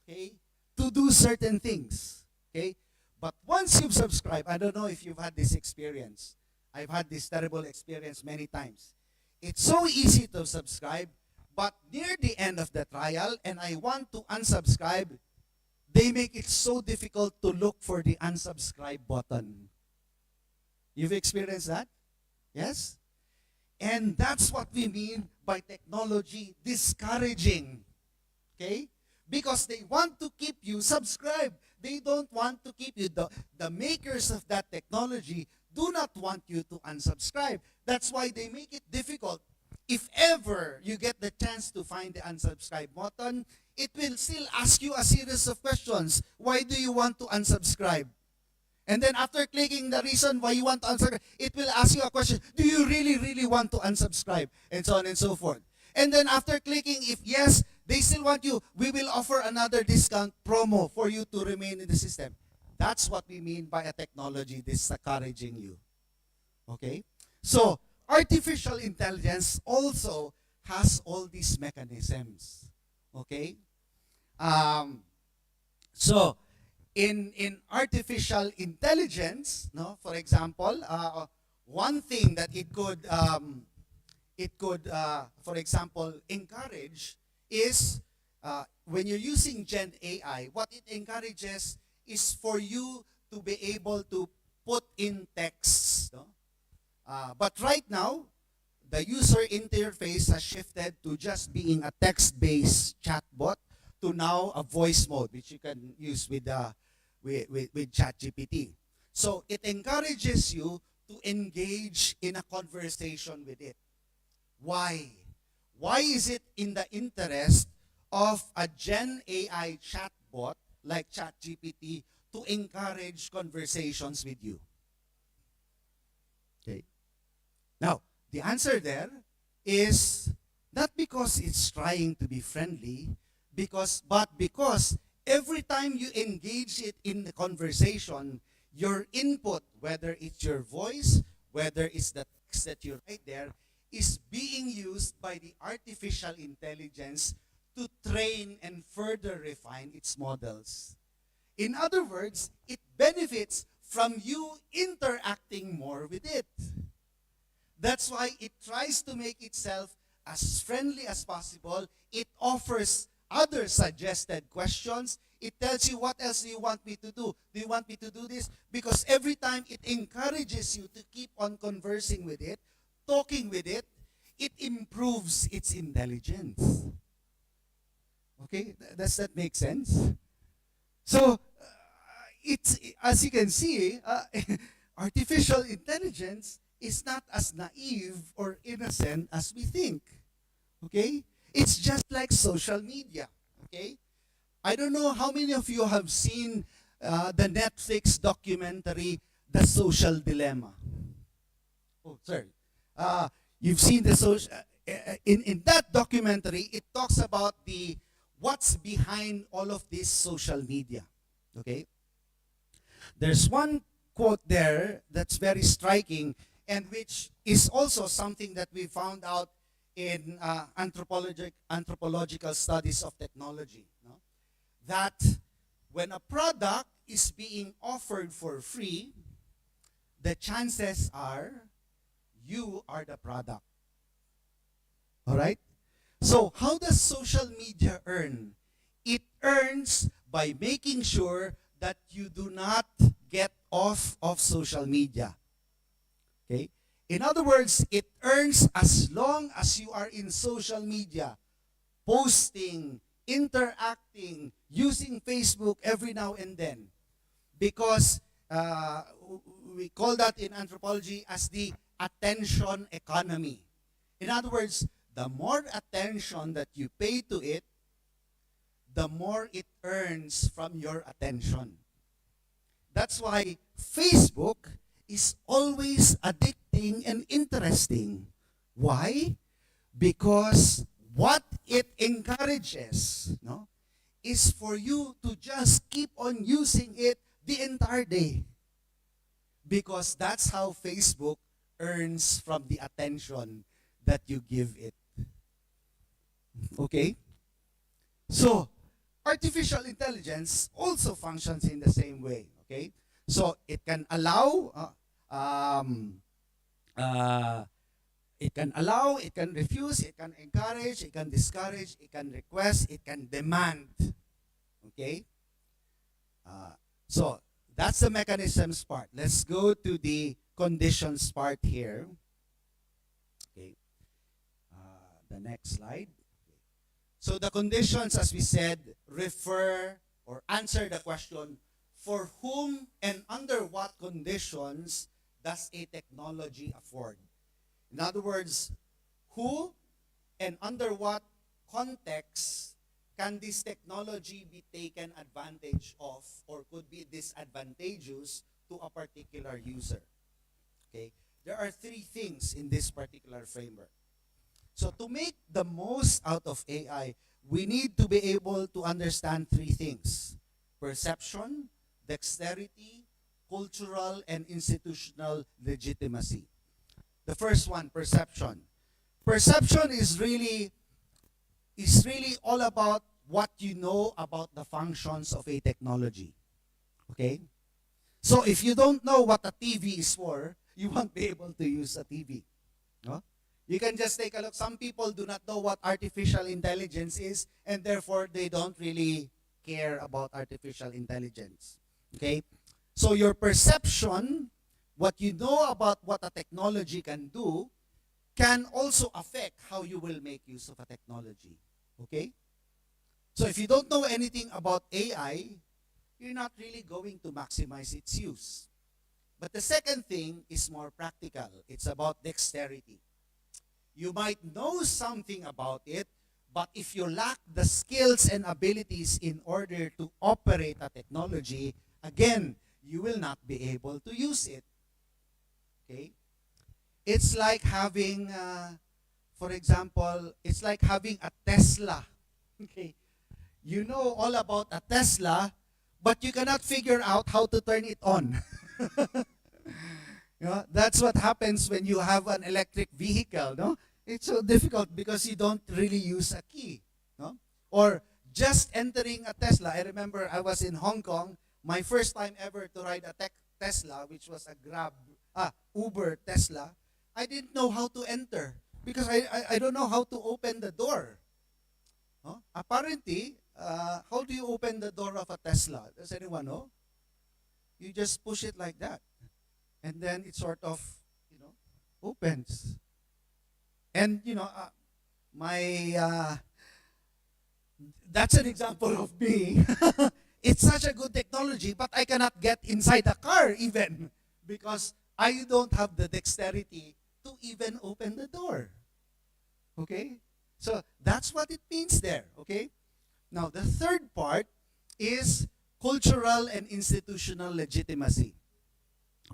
okay, to do certain things. Okay? But once you've subscribed, I don't know if you've had this experience. I've had this terrible experience many times. It's so easy to subscribe, but near the end of the trial, and I want to unsubscribe, they make it so difficult to look for the unsubscribe button. You've experienced that? Yes? And that's what we mean by technology discouraging. Okay? Because they want to keep you subscribed. They don't want to keep you. The makers of that technology do not want you to unsubscribe. That's why they make it difficult. If ever you get the chance to find the unsubscribe button, it will still ask you a series of questions. Why do you want to unsubscribe? And then after clicking the reason why you want to unsubscribe, it will ask you a question. Do you really, really want to unsubscribe? And so on and so forth. And then after clicking, if yes, they still want you, we will offer another discount promo for you to remain in the system. That's what we mean by a technology discouraging you. Okay? So, artificial intelligence also has all these mechanisms. Okay? So, in artificial intelligence, no, for example, one thing that it could, for example, encourage is when you're using Gen AI, what it encourages is for you to be able to put in texts. No? But right now, the user interface has shifted to just being a text-based chatbot to now a voice mode, which you can use with ChatGPT. So it encourages you to engage in a conversation with it. Why? Why is it in the interest of a Gen AI chatbot like ChatGPT to encourage conversations with you? Okay. Now, the answer there is not because it's trying to be friendly, but because every time you engage it in the conversation, your input, whether it's your voice, whether it's the text that you write there, is being used by the artificial intelligence to train and further refine its models. In other words, it benefits from you interacting more with it. That's why it tries to make itself as friendly as possible. It offers other suggested questions. It tells you, what else do you want me to do? Do you want me to do this? Because every time it encourages you to keep on conversing with it, talking with it, it improves its intelligence. Okay? Does that make sense? So, it's, as you can see, artificial intelligence is not as naive or innocent as we think. Okay? It's just like social media. Okay? I don't know how many of you have seen the Netflix documentary, The Social Dilemma. Oh, sorry. You've seen the social. In that documentary, it talks about the what's behind all of this social media. Okay? There's one quote there that's very striking, and which is also something that we found out in anthropological studies of technology. No? That when a product is being offered for free, the chances are you are the product. All right? So how does social media earn? It earns by making sure that you do not get off of social media. Okay? In other words, it earns as long as you are in social media, posting, interacting, using Facebook every now and then. Because we call that in anthropology as the attention economy. In other words, the more attention that you pay to it, the more it earns from your attention. That's why Facebook is always addicting and interesting. Why? Because what it encourages, no, is for you to just keep on using it the entire day. Because that's how Facebook earns from the attention that you give it. Okay? So, artificial intelligence also functions in the same way. Okay? So, it can allow, it can refuse, it can encourage, it can discourage, it can request, it can demand. Okay? So, that's the mechanisms part. Let's go to the conditions part here. Okay. The next slide. So the conditions, as we said, refer or answer the question, for whom and under what conditions does a technology afford? In other words, who and under what context can this technology be taken advantage of or could be disadvantageous to a particular user? Okay? There are three things in this particular framework. So to make the most out of AI, we need to be able to understand three things: perception, dexterity, cultural and institutional legitimacy. The first one, perception. Perception is really all about what you know about the functions of a technology. Okay? So if you don't know what a TV is for, you won't be able to use a TV. No? You can just take a look. Some people do not know what artificial intelligence is, and therefore they don't really care about artificial intelligence. Okay? So your perception, what you know about what a technology can do, can also affect how you will make use of a technology. Okay? So if you don't know anything about AI, you're not really going to maximize its use. But the second thing is more practical. It's about dexterity. You might know something about it, but if you lack the skills and abilities in order to operate a technology, again, you will not be able to use it. Okay? It's like having, for example, it's like having a Tesla. Okay? You know all about a Tesla, but you cannot figure out how to turn it on. That's what happens when you have an electric vehicle, no? It's so difficult because you don't really use a key, no? Or just entering a Tesla. I remember I was in Hong Kong, my first time ever to ride a Tesla, which was a Uber Tesla. I didn't know how to enter because I don't know how to open the door. No? Apparently, how do you open the door of a Tesla? Does anyone know? You just push it like that. And then it sort of, opens. And, that's an example of me. It's such a good technology, but I cannot get inside the car even because I don't have the dexterity to even open the door. Okay? So that's what it means there. Okay? Now, the third part is cultural and institutional legitimacy.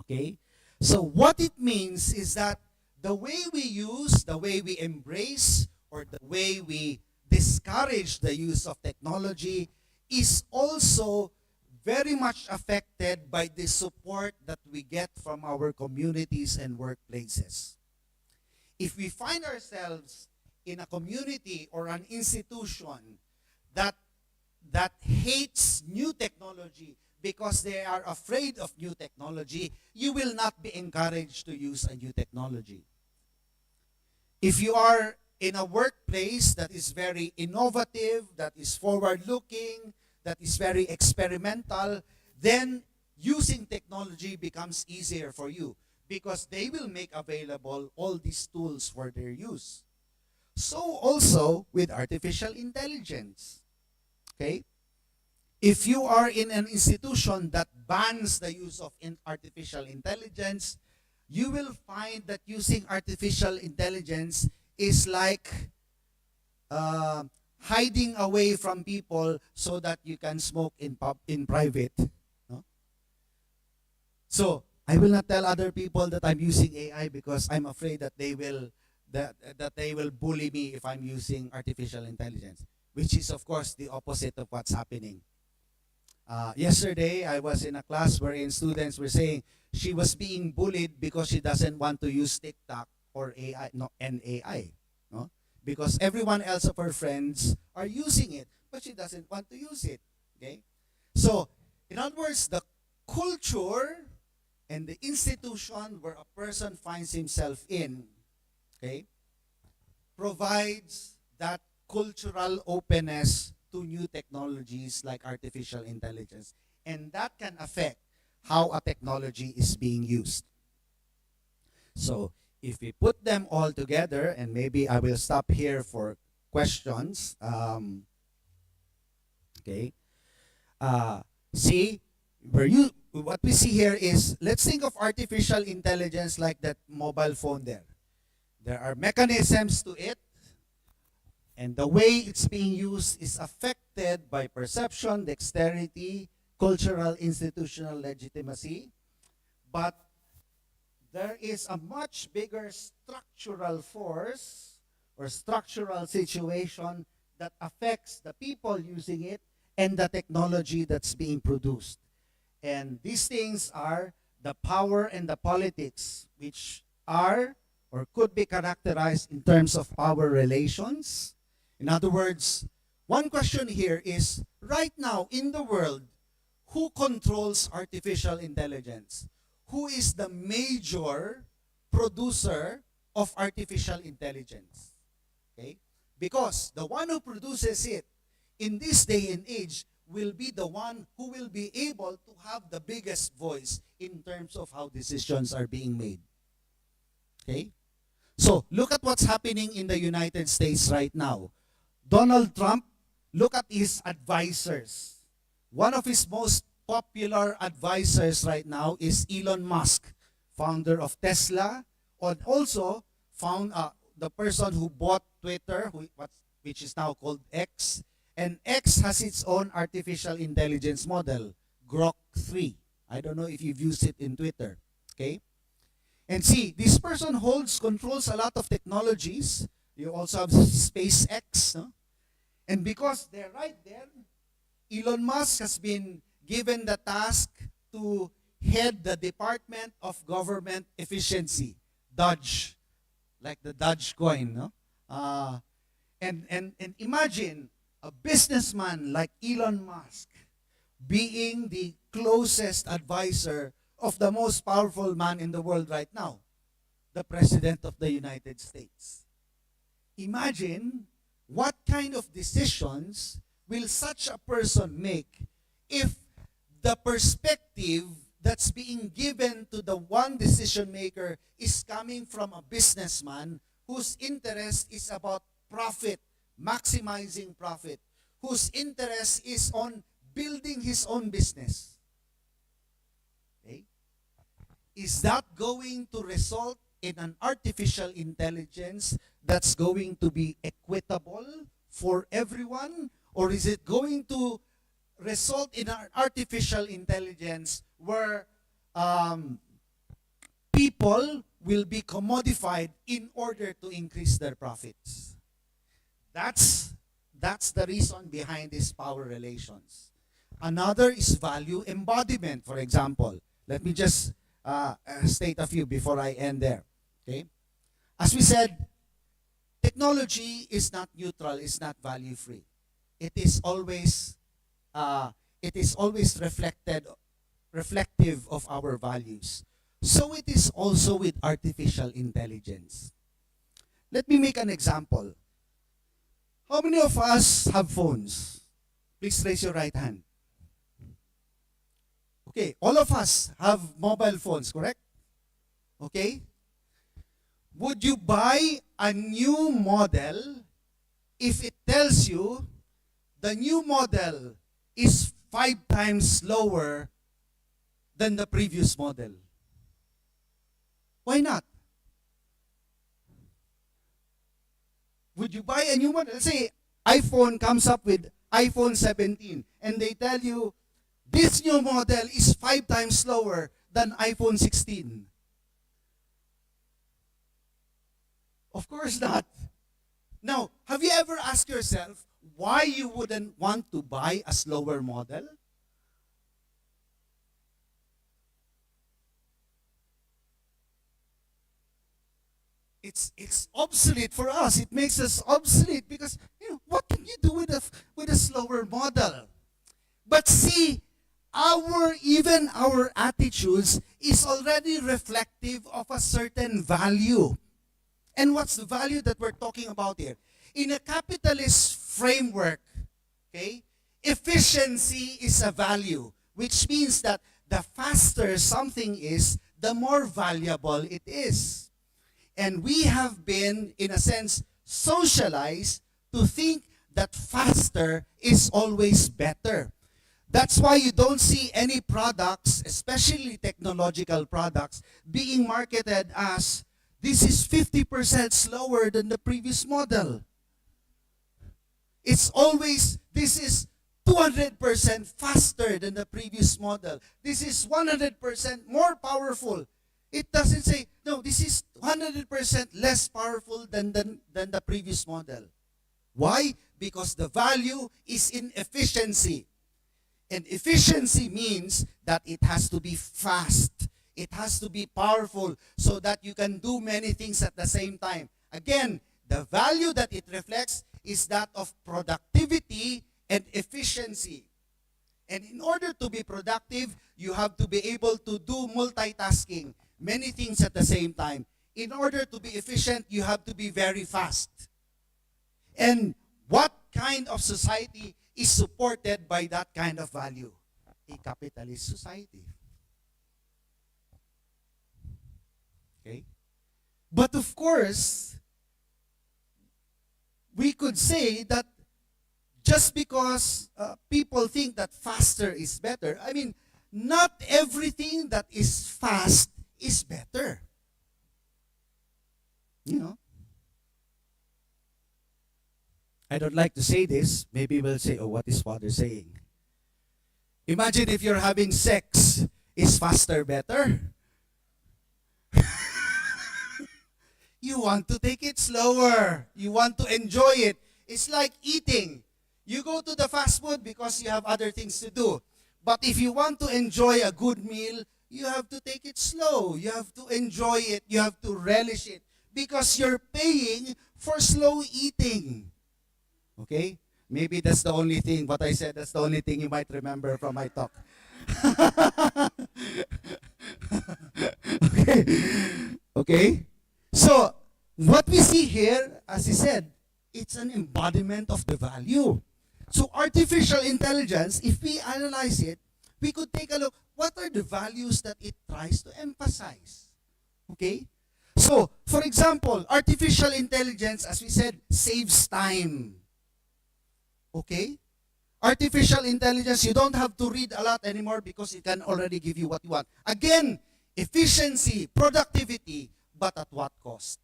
Okay? So what it means is that the way we use, the way we embrace, or the way we discourage the use of technology is also very much affected by the support that we get from our communities and workplaces. If we find ourselves in a community or an institution that hates new technology because they are afraid of new technology, you will not be encouraged to use a new technology. If you are in a workplace that is very innovative, that is forward-looking, that is very experimental, then using technology becomes easier for you because they will make available all these tools for their use. So also with artificial intelligence. Okay? If you are in an institution that bans the use of artificial intelligence, you will find that using artificial intelligence is like hiding away from people so that you can smoke in private. No? So I will not tell other people that I'm using AI because I'm afraid that they will bully me if I'm using artificial intelligence, which is of course the opposite of what's happening. Yesterday, I was in a class wherein students were saying she was being bullied because she doesn't want to use TikTok or AI, and AI, no? Because everyone else of her friends are using it, but she doesn't want to use it. Okay, so in other words, the culture and the institution where a person finds himself in, okay, provides that cultural openness to new technologies like artificial intelligence. And that can affect how a technology is being used. So if we put them all together, and maybe I will stop here for questions. Okay. See, what we see here is, let's think of artificial intelligence like that mobile phone there. There are mechanisms to it, and the way it's being used is affected by perception, dexterity, cultural, institutional legitimacy. But there is a much bigger structural force or structural situation that affects the people using it and the technology that's being produced. And these things are the power and the politics, which are or could be characterized in terms of power relations. In other words, one question here is, right now in the world, who controls artificial intelligence? Who is the major producer of artificial intelligence? Okay? Because the one who produces it in this day and age will be the one who will be able to have the biggest voice in terms of how decisions are being made. Okay? So look at what's happening in the United States right now. Donald Trump, look at his advisors. One of his most popular advisors right now is Elon Musk, founder of Tesla, and also the person who bought Twitter, which is now called X. And X has its own artificial intelligence model, Grok 3. I don't know if you've used it in Twitter. Okay? And see, this person controls a lot of technologies. You also have SpaceX. No? And because they're right there, Elon Musk has been given the task to head the Department of Government Efficiency, Dodge, like the Dodge coin. No? And imagine a businessman like Elon Musk being the closest advisor of the most powerful man in the world right now, the President of the United States. Imagine what kind of decisions will such a person make if the perspective that's being given to the one decision maker is coming from a businessman whose interest is about profit, maximizing profit, whose interest is on building his own business. Okay? Is that going to result in an artificial intelligence that's going to be equitable for everyone? Or is it going to result in an artificial intelligence where people will be commodified in order to increase their profits? That's the reason behind these power relations. Another is value embodiment, for example. Let me just state a few before I end there. Okay? As we said, technology is not neutral, it's not value-free. It is always reflective of our values. So it is also with artificial intelligence. Let me make an example. How many of us have phones? Please raise your right hand. Okay, all of us have mobile phones, correct? Okay? Would you buy a new model if it tells you the new model is 5 times slower than the previous model? Why not? Would you buy a new model? Let's say iPhone comes up with iPhone 17 and they tell you this new model is 5 times slower than iPhone 16. Of course not. Now, have you ever asked yourself why you wouldn't want to buy a slower model? It's obsolete for us. It makes us obsolete because what can you do with a slower model? But see, even our attitudes is already reflective of a certain value. And what's the value that we're talking about here? In a capitalist framework, okay, efficiency is a value, which means that the faster something is, the more valuable it is. And we have been, in a sense, socialized to think that faster is always better. That's why you don't see any products, especially technological products, being marketed as this is 50% slower than the previous model. It's always, this is 200% faster than the previous model. This is 100% more powerful. It doesn't say, no, this is 100% less powerful than the previous model. Why? Because the value is in efficiency. And efficiency means that it has to be fast. It has to be powerful so that you can do many things at the same time. Again, the value that it reflects is that of productivity and efficiency. And in order to be productive, you have to be able to do multitasking, many things at the same time. In order to be efficient, you have to be very fast. And what kind of society is supported by that kind of value? A capitalist society. Okay? But of course, we could say that just because people think that faster is better, I mean, not everything that is fast is better. You know, I don't like to say this. Maybe we'll say, oh, what is Father saying? Imagine if you're having sex, is faster better? You want to take it slower. You want to enjoy it. It's like eating. You go to the fast food because you have other things to do. But if you want to enjoy a good meal, you have to take it slow. You have to enjoy it. You have to relish it. Because you're paying for slow eating. Okay? Maybe that's the only thing, what I said, that's the only thing you might remember from my talk. Okay? Okay? So, what we see here, as he said, it's an embodiment of the value. So, artificial intelligence, if we analyze it, we could take a look, what are the values that it tries to emphasize? Okay? So, for example, artificial intelligence, as we said, saves time. Okay? Artificial intelligence, you don't have to read a lot anymore because it can already give you what you want. Again, efficiency, productivity, but at what cost?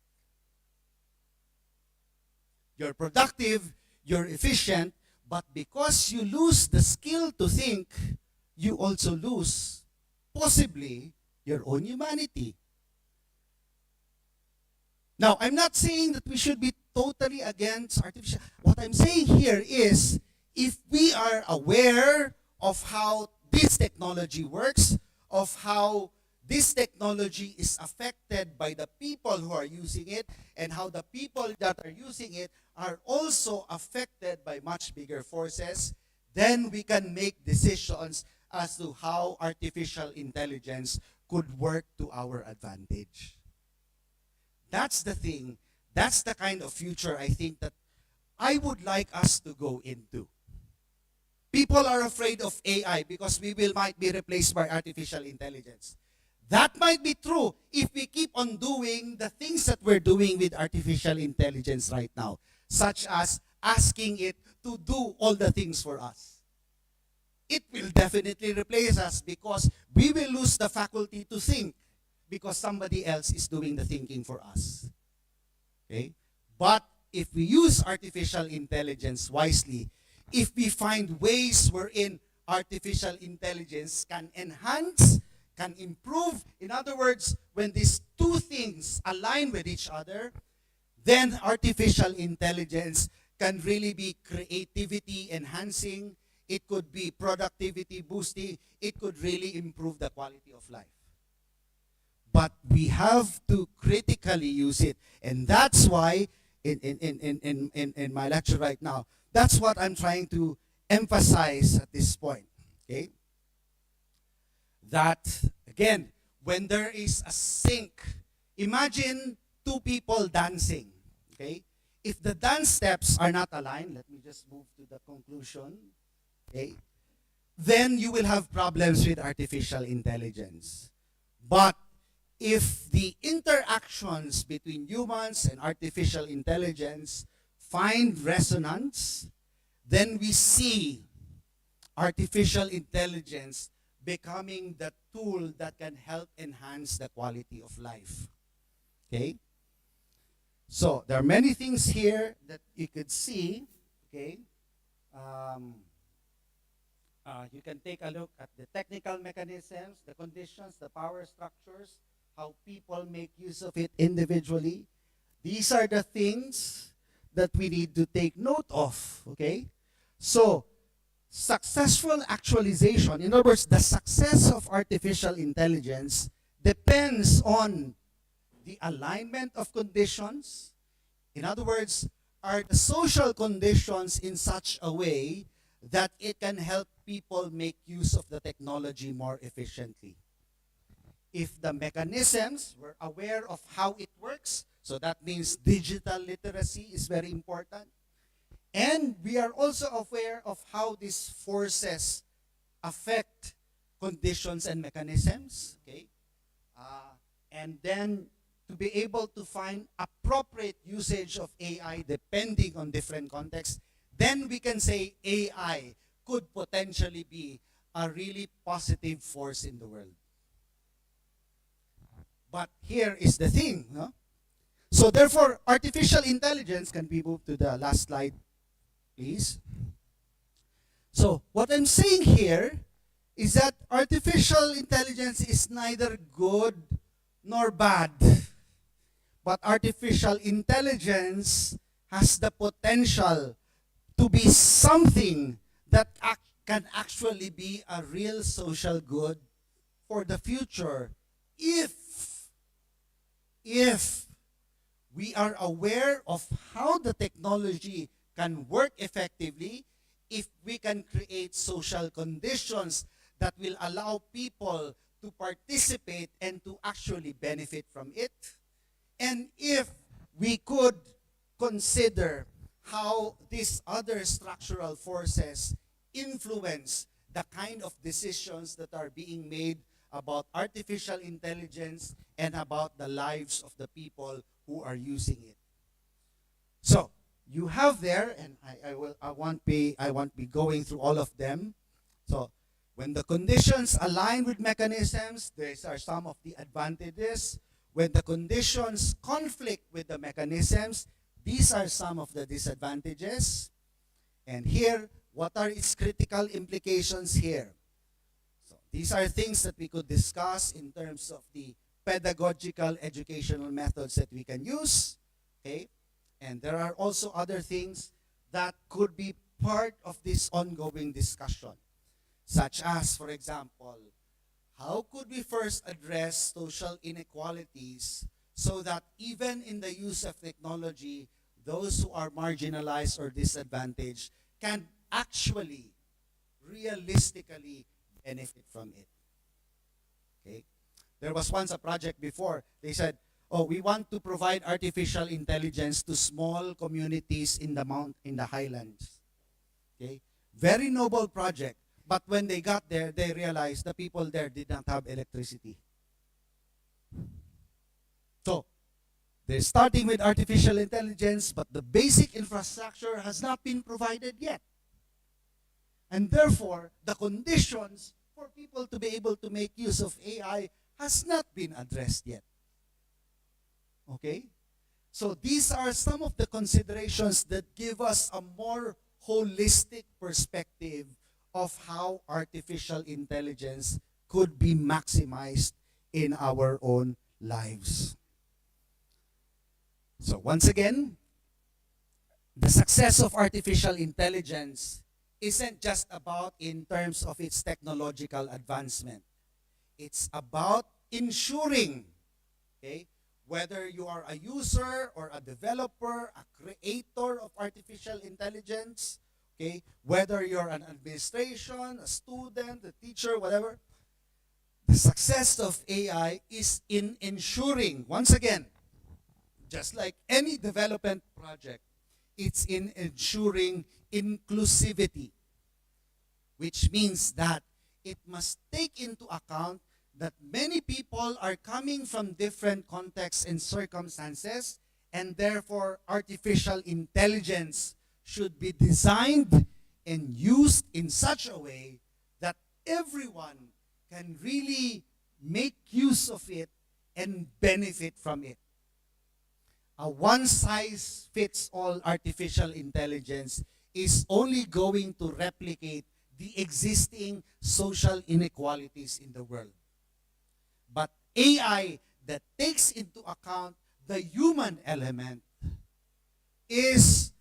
You're productive, you're efficient, but because you lose the skill to think, you also lose, possibly, your own humanity. Now, I'm not saying that we should be totally against artificial. What I'm saying here is, if we are aware of how this technology works, of how this technology is affected by the people who are using it, and how the people that are using it are also affected by much bigger forces, then we can make decisions as to how artificial intelligence could work to our advantage. That's the thing. That's the kind of future I think that I would like us to go into. People are afraid of AI because might be replaced by artificial intelligence. That might be true if we keep on doing the things that we're doing with artificial intelligence right now, such as asking it to do all the things for us. It will definitely replace us because we will lose the faculty to think because somebody else is doing the thinking for us. Okay? But if we use artificial intelligence wisely, if we find ways wherein artificial intelligence can enhance, can improve, in other words, when these two things align with each other, then artificial intelligence can really be creativity enhancing, it could be productivity boosting, it could really improve the quality of life. But we have to critically use it. And that's why, in my lecture right now, that's what I'm trying to emphasize at this point. Okay? That, again, when there is a sync, imagine two people dancing. Okay? If the dance steps are not aligned, let me just move to the conclusion. Okay? Then you will have problems with artificial intelligence. But if the interactions between humans and artificial intelligence find resonance, then we see artificial intelligence becoming the tool that can help enhance the quality of life. Okay? So, there are many things here that you could see. Okay? You can take a look at the technical mechanisms, the conditions, the power structures, how people make use of it individually. These are the things that we need to take note of, okay? So, successful actualization, in other words, the success of artificial intelligence depends on the alignment of conditions. In other words, are the social conditions in such a way that it can help people make use of the technology more efficiently. If the mechanisms, we're aware of how it works, so that means digital literacy is very important. And we are also aware of how these forces affect conditions and mechanisms. Okay? And then to be able to find appropriate usage of AI depending on different contexts, then we can say AI could potentially be a really positive force in the world. But here is the thing, no? So therefore, artificial intelligence, can we move to the last slide, please? So what I'm saying here is that artificial intelligence is neither good nor bad. But artificial intelligence has the potential to be something that can actually be a real social good for the future if we are aware of how the technology can work effectively, if we can create social conditions that will allow people to participate and to actually benefit from it, and if we could consider how these other structural forces influence the kind of decisions that are being made about artificial intelligence and about the lives of the people who are using it. So you have there, and I won't be going through all of them. So when the conditions align with mechanisms, these are some of the advantages. When the conditions conflict with the mechanisms, these are some of the disadvantages. And here, what are its critical implications here? So these are things that we could discuss in terms of the pedagogical educational methods that we can use. Okay? And there are also other things that could be part of this ongoing discussion, such as, for example, how could we first address social inequalities so that even in the use of technology, those who are marginalized or disadvantaged can actually, realistically benefit from it? Okay? There was once a project before. They said, oh, we want to provide artificial intelligence to small communities in the highlands. Okay? Very noble project. But when they got there, they realized the people there did not have electricity. So, they're starting with artificial intelligence, but the basic infrastructure has not been provided yet. And therefore, the conditions for people to be able to make use of AI has not been addressed yet. Okay? So these are some of the considerations that give us a more holistic perspective of how artificial intelligence could be maximized in our own lives. So once again, the success of artificial intelligence isn't just about in terms of its technological advancement. It's about ensuring, okay, whether you are a user or a developer, a creator of artificial intelligence, okay, whether you're an administration, a student, a teacher, whatever, the success of AI is in ensuring, once again, just like any development project, it's in ensuring inclusivity, which means that it must take into account that many people are coming from different contexts and circumstances, and therefore artificial intelligence should be designed and used in such a way that everyone can really make use of it and benefit from it. A one-size-fits-all artificial intelligence is only going to replicate the existing social inequalities in the world. But AI that takes into account the human element is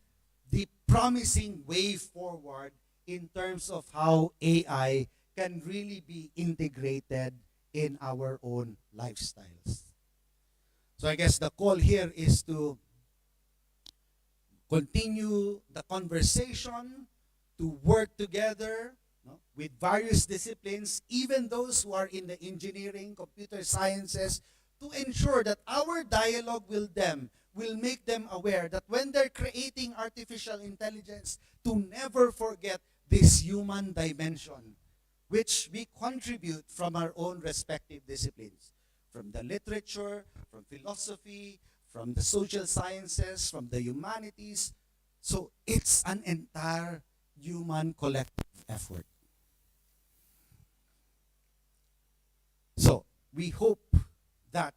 the promising way forward in terms of how AI can really be integrated in our own lifestyles. So I guess the call here is to continue the conversation, to work together, no, with various disciplines, even those who are in the engineering, computer sciences, to ensure that our dialogue with them will make them aware that when they're creating artificial intelligence, to never forget this human dimension, which we contribute from our own respective disciplines. from the literature, from philosophy, from the social sciences, from the humanities. So it's an entire human collective effort. So we hope that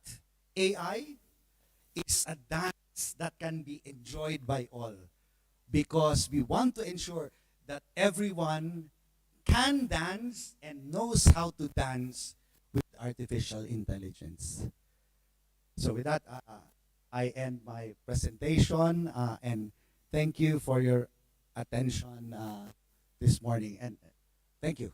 AI is a dance that can be enjoyed by all, because we want to ensure that everyone can dance and knows how to dance with artificial intelligence. So with that, I end my presentation, and thank you for your attention this morning, and thank you.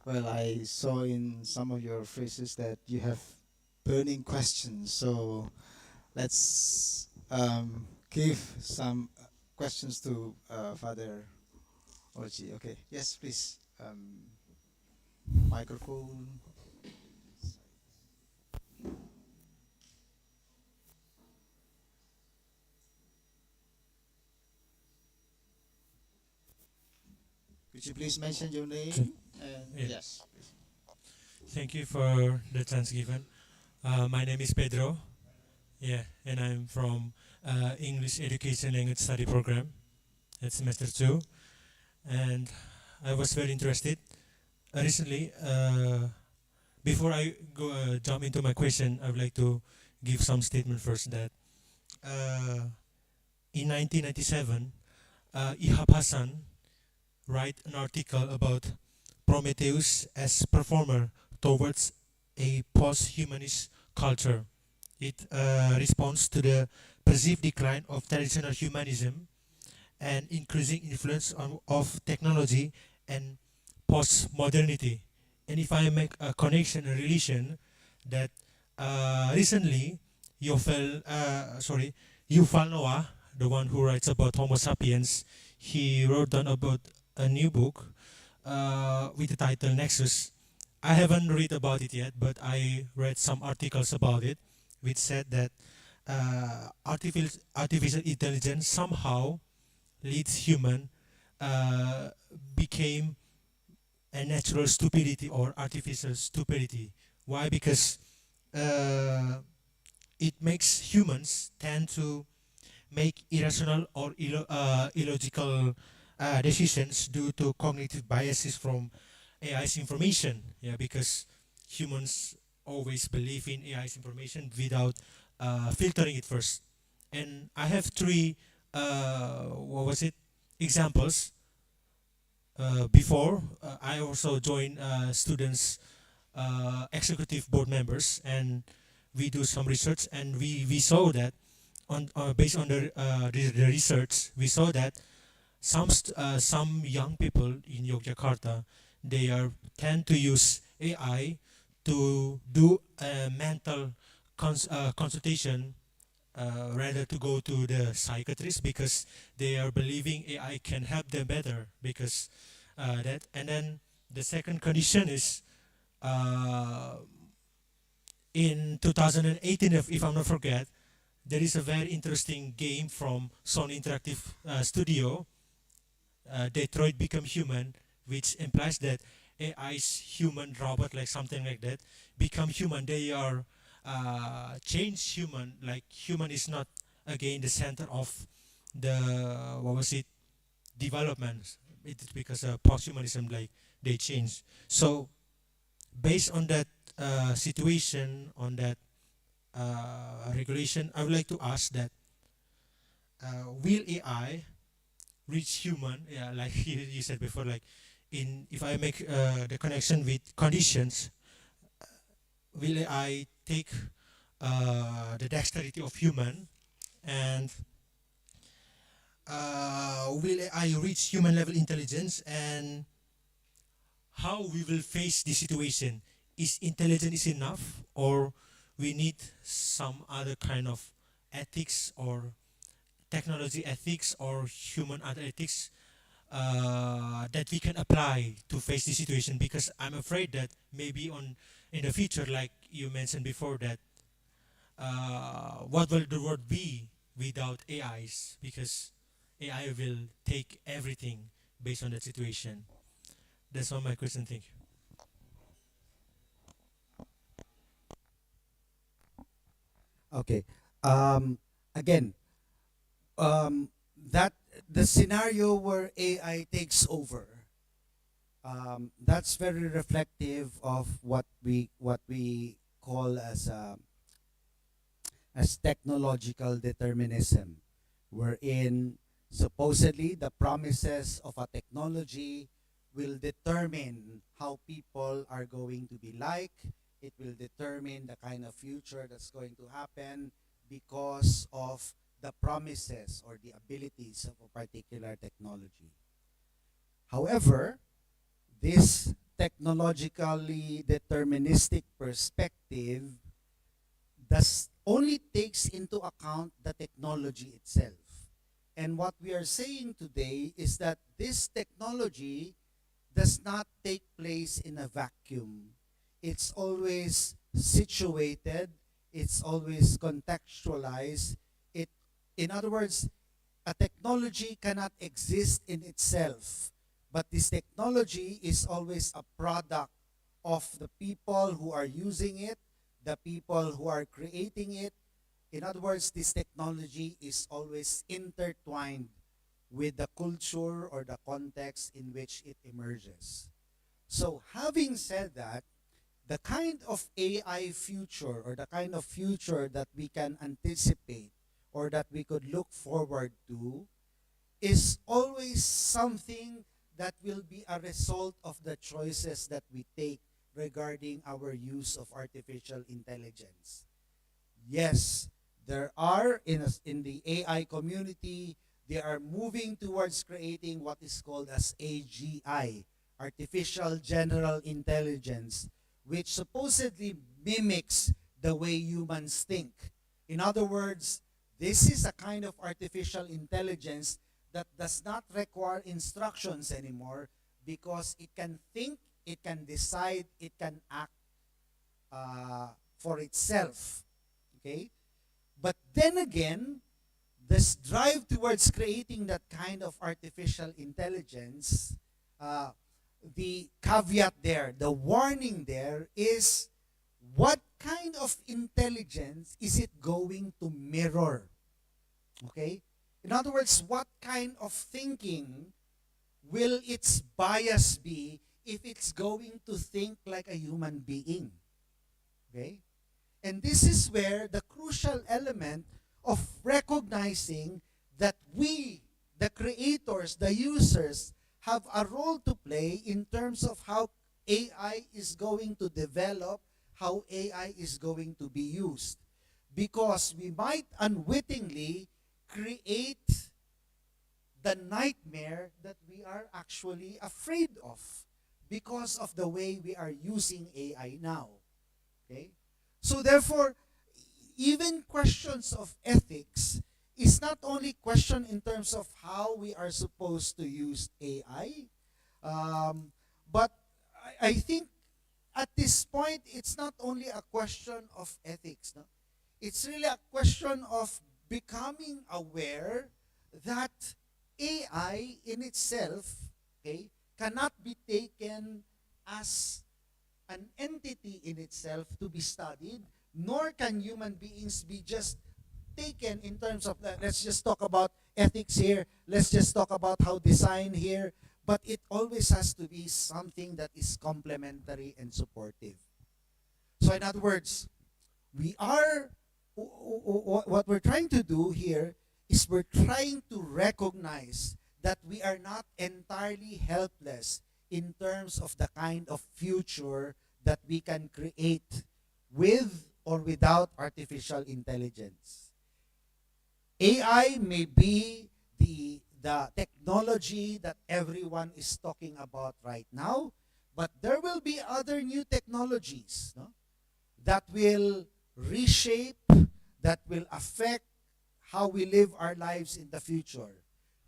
Well, I saw in some of your phrases that you have burning questions. So let's give some questions to Father Ochi. Okay. Yes, please. Microphone. Could you please mention your name? And Yeah. yes, please. Thank you for the chance given. My name is Pedro. Yeah, and I'm from English Education Language Study Program at semester 2. And I was very interested. Recently, before I go jump into my question, I would like to give some statement first that uh, in 1997, Ihab Hassan write an article about Prometheus as performer towards a post-humanist culture. It responds to the perceived decline of traditional humanism and increasing influence of technology and post-modernity. And if I make a connection, a relation, that recently Yuval Noah, the one who writes about Homo sapiens, he wrote down about a new book with the title Nexus. I haven't read about it yet, but I read some articles about it, which said that artificial intelligence somehow leads human uh, became a natural stupidity or artificial stupidity. Why? Because uh, it makes humans tend to make irrational or illogical decisions due to cognitive biases from AI's information. Yeah, because humans always believe in AI's information without filtering it first. And I have three, what was it, examples. Before, I also joined students, executive board members, and we do some research, and we saw that on based on the research, we saw that some young people in Yogyakarta, they are tend to use AI to do a mental consultation rather to go to the psychiatrist, because they are believing AI can help them better, because that. And then the second condition is uh, in 2018, if I'm not forget, there is a very interesting game from Sony Interactive Studio, Detroit Become Human, which implies that AI's human robot, like something like that, become human. They are change human. Like human is not again the center of the, what was it, development. It's because posthumanism, like they change. So based on that situation, on that regulation, I would like to ask that will AI reach human? Yeah, like you said before, like in if I make the connection with conditions, will AI take the dexterity of human, and will AI reach human level intelligence, and how we will face the situation? Is intelligence enough, or we need some other kind of ethics, or technology ethics, or human other ethics that we can apply to face the situation? Because I'm afraid that maybe on in the future, like you mentioned before, that what will the world be without AIs, because AI will take everything based on the situation. That's all my question. Thank you. Okay. Um, Again, um, that the scenario where AI takes over, that's very reflective of what we call as technological determinism, wherein supposedly the promises of a technology will determine how people are going to be like. It will determine the kind of future that's going to happen because of the promises or the abilities of a particular technology. However, this technologically deterministic perspective does only takes into account the technology itself. And what we are saying today is that this technology does not take place in a vacuum. It's always situated, it's always contextualized. It in other words, a technology cannot exist in itself, but this technology is always a product of the people who are using it, the people who are creating it. In other words, this technology is always intertwined with the culture or the context in which it emerges. So, having said that, the kind of AI future or the kind of future that we can anticipate or that we could look forward to is always something that will be a result of the choices that we take regarding our use of artificial intelligence. Yes, there are in the AI community, they are moving towards creating what is called as AGI, artificial general intelligence, which supposedly mimics the way humans think. In other words, this is a kind of artificial intelligence that does not require instructions anymore because it can think, it can decide, it can act for itself. Okay? But then again, this drive towards creating that kind of artificial intelligence, uh, the caveat there, the warning there is what kind of intelligence is it going to mirror? Okay? In other words, what kind of thinking will its bias be if it's going to think like a human being? Okay? And this is where the crucial element of recognizing that we, the creators, the users, have a role to play in terms of how AI is going to develop, how AI is going to be used. Because we might unwittingly create the nightmare that we are actually afraid of because of the way we are using AI now. Okay? So therefore, even questions of ethics is not only question in terms of how we are supposed to use AI, but I think at this point it's not only a question of ethics. No? It's really a question of becoming aware that AI in itself, okay, cannot be taken as an entity in itself to be studied, nor can human beings be just taken in terms of that. Let's just talk about ethics here, let's just talk about how design here, but it always has to be something that is complementary and supportive. So, in other words, we are, what we're trying to do here is we're trying to recognize that we are not entirely helpless in terms of the kind of future that we can create with or without artificial intelligence. AI may be the technology that everyone is talking about right now, but there will be other new technologies, no, that will reshape, that will affect how we live our lives in the future.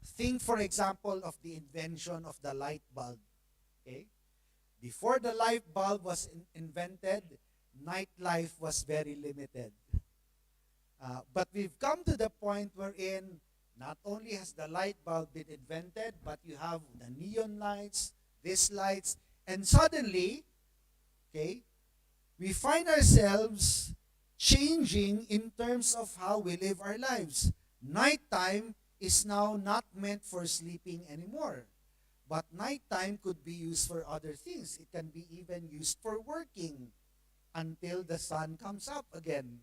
Think, for example, of the invention of the light bulb. Okay? Before the light bulb was invented, nightlife was very limited. But we've come to the point wherein not only has the light bulb been invented, but you have the neon lights, these lights, and suddenly, okay, we find ourselves changing in terms of how we live our lives. Nighttime is now not meant for sleeping anymore. But nighttime could be used for other things. It can be even used for working until the sun comes up again.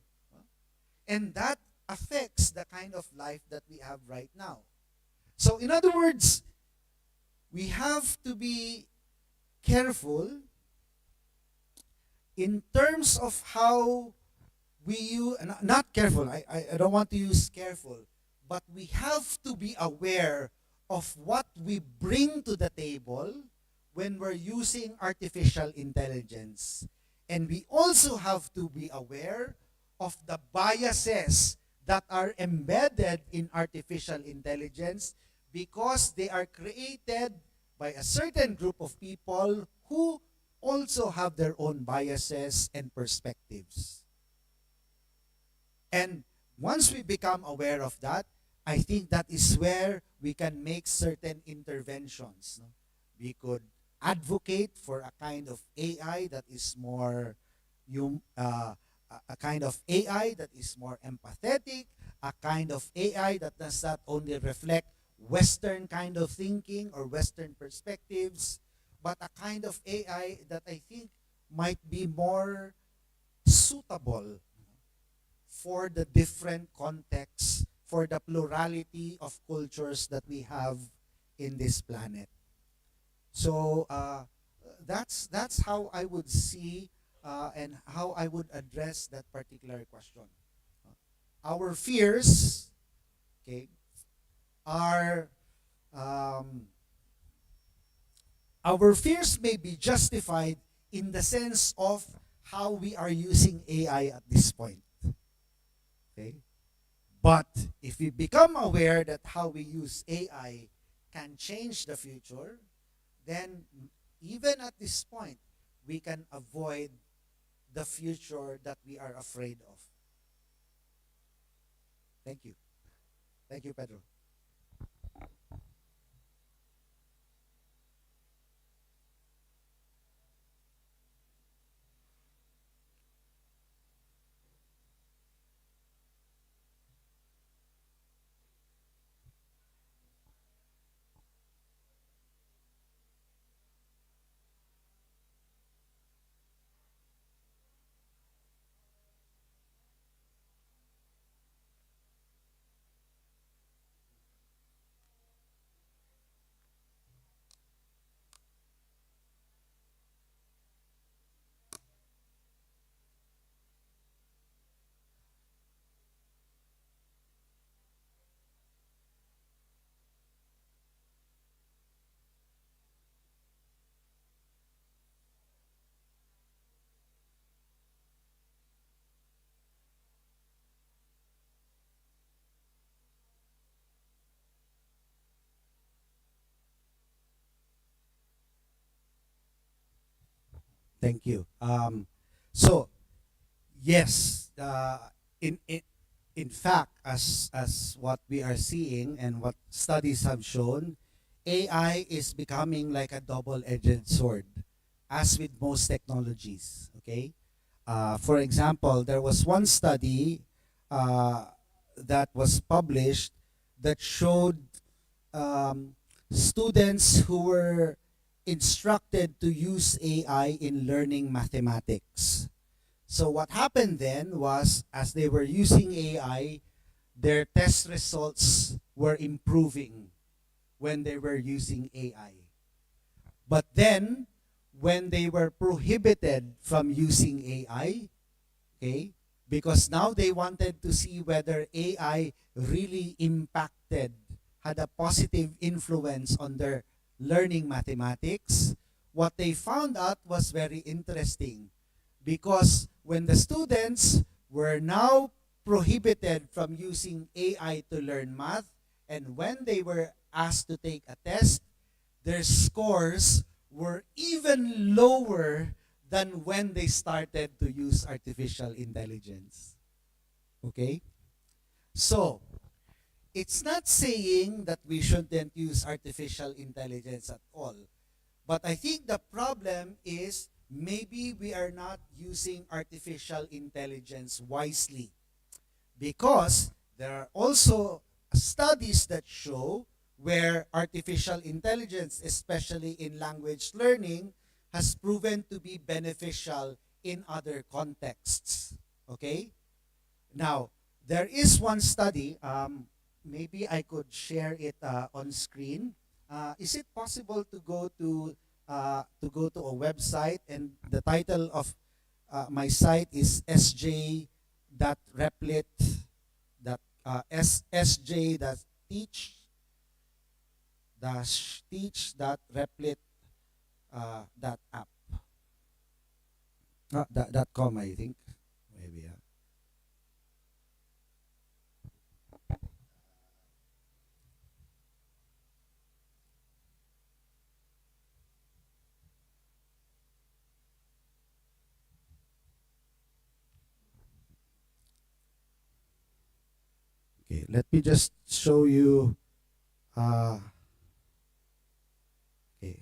And that affects the kind of life that we have right now. So, in other words, we have to be careful in terms of how we use, not careful, I don't want to use careful, but we have to be aware of what we bring to the table when we're using artificial intelligence. And we also have to be aware of the biases that are embedded in artificial intelligence because they are created by a certain group of people who also have their own biases and perspectives. And once we become aware of that, I think that is where we can make certain interventions. No? We could advocate for a kind of AI that is more a kind of AI that is more empathetic, a kind of AI that does not only reflect Western kind of thinking or Western perspectives, but a kind of AI that I think might be more suitable for the different contexts, for the plurality of cultures that we have in this planet. So that's how I would see and how I would address that particular question. Our fears, okay, are our fears may be justified in the sense of how we are using AI at this point. Okay? But if we become aware that how we use AI can change the future, then even at this point, we can avoid the future that we are afraid of. Thank you. Thank you, Pedro. Thank you. So yes, in fact, as what we are seeing and what studies have shown, AI is becoming like a double-edged sword, as with most technologies. Okay, for example, there was one study that was published that showed students who were instructed to use AI in learning mathematics. So what happened then was, as they were using AI, their test results were improving when they were using AI. But then, when they were prohibited from using AI, okay, because now they wanted to see whether AI really had a positive influence on their learning mathematics, what they found out was very interesting. Because when the students were now prohibited from using AI to learn math, and when they were asked to take a test, their scores were even lower than when they started to use artificial intelligence. Okay? So, it's not saying that we shouldn't use artificial intelligence at all. But I think the problem is maybe we are not using artificial intelligence wisely, because there are also studies that show where artificial intelligence, especially in language learning, has proven to be beneficial in other contexts. Okay? Now, there is one study, maybe I could share it on screen. Is it possible to go to a website, and the title of my site is sj.replit sj teach.replit app .com, I think, maybe. Okay, let me just show you. Uh, okay.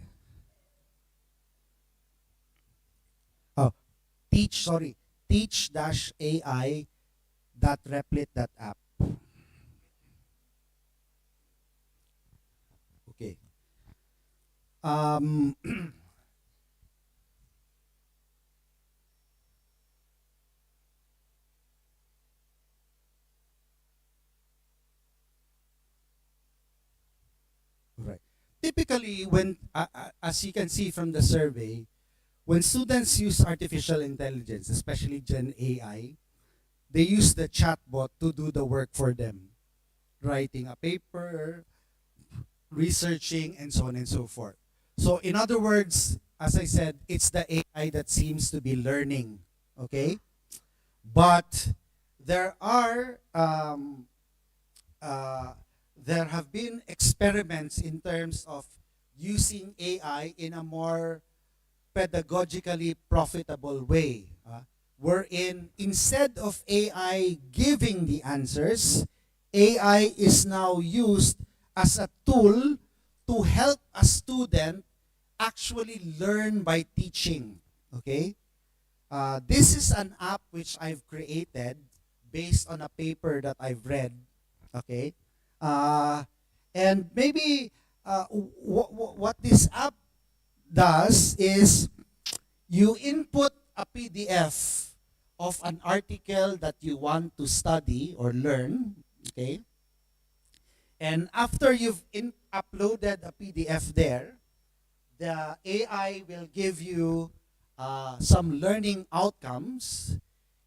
Oh, teach-ai.replit.app. Okay. Um, right. Typically, when as you can see from the survey, when students use artificial intelligence, especially Gen AI, they use the chatbot to do the work for them, writing a paper, researching, and so on and so forth. So, in other words, as I said, it's the AI that seems to be learning. Okay, but there are uh, there have been experiments in terms of using AI in a more pedagogically profitable way, wherein instead of AI giving the answers, AI is now used as a tool to help a student actually learn by teaching. Okay? This is an app which I've created based on a paper that I've read. Okay? Uh, and maybe what this app does is you input a PDF of an article that you want to study or learn, okay? And after you've uploaded a PDF there, the AI will give you some learning outcomes.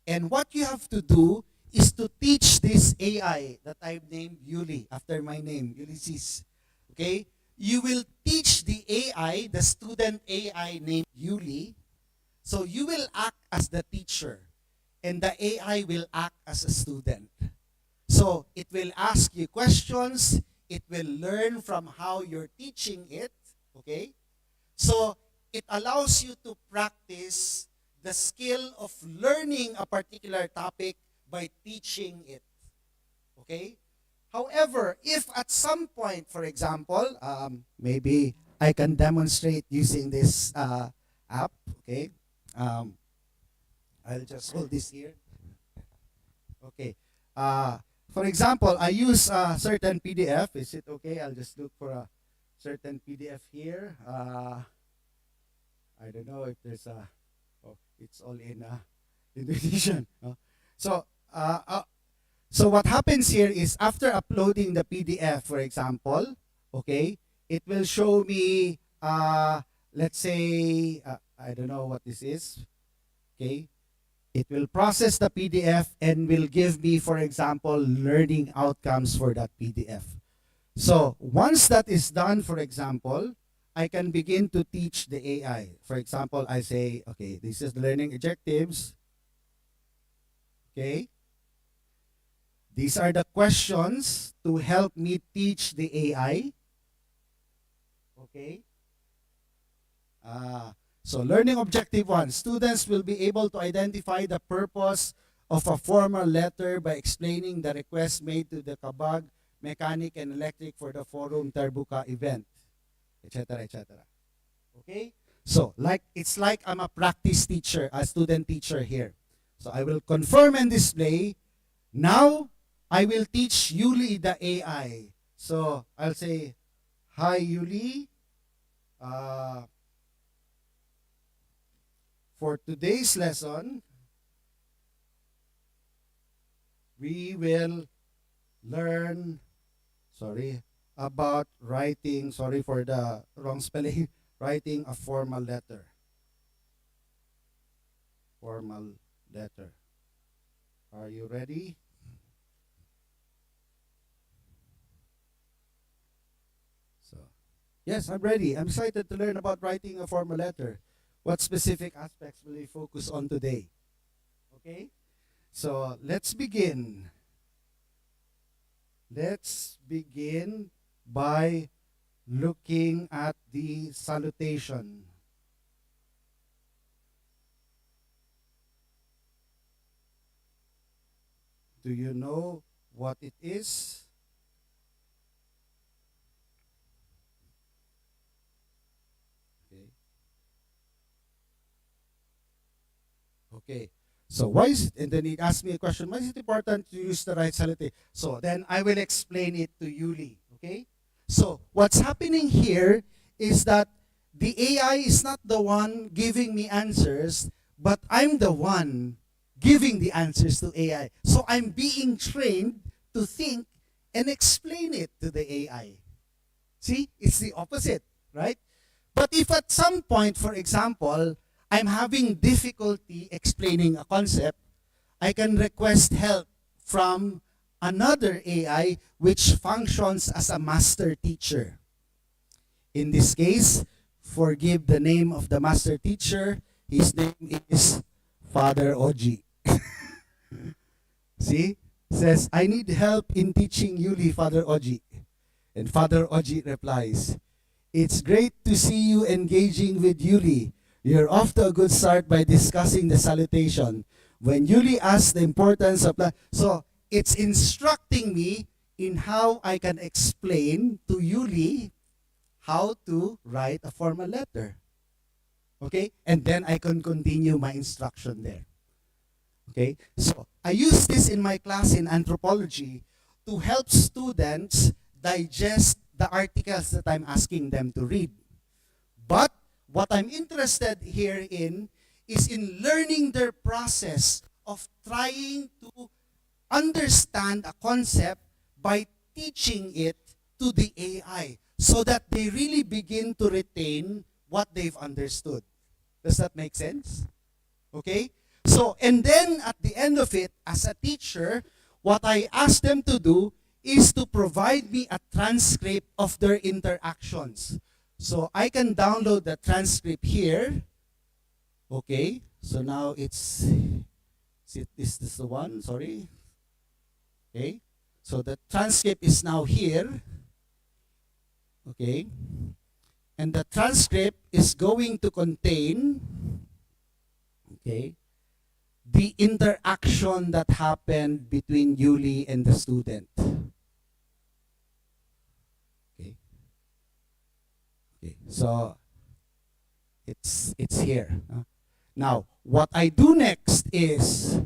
And what you have to do is to teach this AI that I've named Yuli, after my name, Ulysses. Okay? You will teach the AI, the student AI named Yuli. So you will act as the teacher, and the AI will act as a student. So it will ask you questions, it will learn from how you're teaching it, okay? So it allows you to practice the skill of learning a particular topic by teaching it, okay? However, if at some point, for example, maybe I can demonstrate using this app, okay? Um, I'll just hold this here. Okay. Uh, for example, I use a certain PDF. Is it okay? I'll just look for a certain PDF here. I don't know if there's a. Oh, it's all in Indonesian. So, uh, uh, so what happens here is after uploading the PDF, for example, okay, it will show me. Let's say I don't know what this is. Okay, it will process the PDF and will give me, for example, learning outcomes for that PDF. So once that is done, for example, I can begin to teach the AI. For example, I say, okay, this is the learning objectives. Okay. These are the questions to help me teach the AI. Okay. So learning objective 1, students will be able to identify the purpose of a formal letter by explaining the request made to the kabag, mechanic, and electric for the forum Terbuka event, etc., etc. Okay? So, it's like I'm a practice teacher, a student teacher here. So I will confirm and display. Now, I will teach Yuli the AI. So I'll say, hi Yuli. For today's lesson, we will learn, about writing, sorry for the wrong spelling, writing a formal letter. Formal letter. Are you ready? So, yes, I'm ready. I'm excited to learn about writing a formal letter. What specific aspects will we focus on today? Okay? So, let's begin. Let's begin by looking at the salutation. Do you know what it is? Okay. Okay. So why is it, and then he asked me a question, why is it important to use the right salutation? So then I will explain it to Yuli. Okay? So what's happening here is that the AI is not the one giving me answers, but I'm the one giving the answers to AI. So I'm being trained to think and explain it to the AI. See, it's the opposite, right? But if at some point, for example, I'm having difficulty explaining a concept, I can request help from another AI which functions as a master teacher. In this case, forgive the name of the master teacher. His name is Father Oji. See? Says, I need help in teaching Yuli, Father Oji. And Father Oji replies, it's great to see you engaging with Yuli. You're off to a good start by discussing the salutation. When Yuli asks the importance of so it's instructing me in how I can explain to Yuli how to write a formal letter. Okay? And then I can continue my instruction there. Okay? So I use this in my class in anthropology to help students digest the articles that I'm asking them to read. But what I'm interested here in is in learning their process of trying to understand a concept by teaching it to the AI so that they really begin to retain what they've understood. Does that make sense? Okay? So, and then at the end of it, as a teacher, what I ask them to do is to provide me a transcript of their interactions. So I can download the transcript here. Okay, so now is this the one? Sorry. Okay, so the transcript is now here. Okay, and the transcript is going to contain, okay, the interaction that happened between Yuli and the student. Okay, so it's here. Now, what I do next is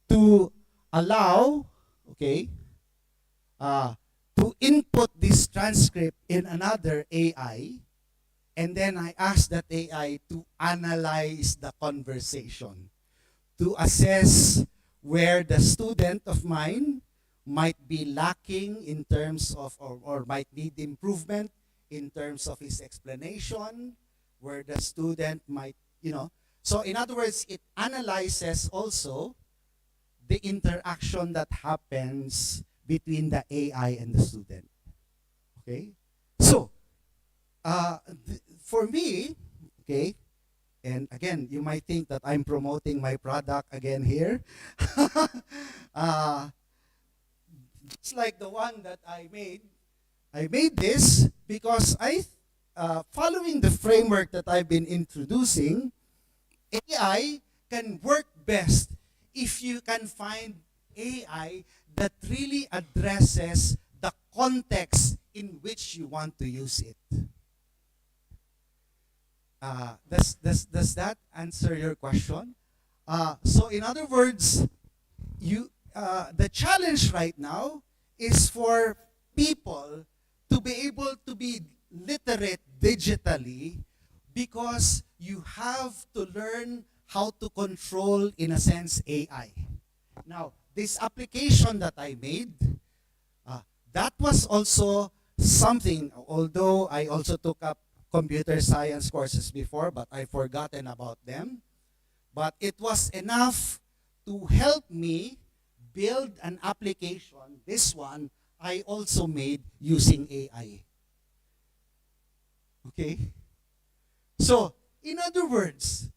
to allow, okay, to input this transcript in another AI, and then I ask that AI to analyze the conversation, to assess where the student of mine might be lacking in terms of, or might need improvement in terms of his explanation, where the student might, So in other words, it analyzes also the interaction that happens between the AI and the student. Okay? So, for me, okay, and again, you might think that I'm promoting my product again here. Just like the one that I made this because following the framework that I've been introducing, AI can work best if you can find AI that really addresses the context in which you want to use it. Does that answer your question? So in other words, the challenge right now is for people to be able to be literate digitally, because you have to learn how to control, in a sense, AI. Now, this application that I made, that was also something, although I also took up computer science courses before, but I've forgotten about them. But it was enough to help me build an application. This one I also made using AI. Okay? So, in other words,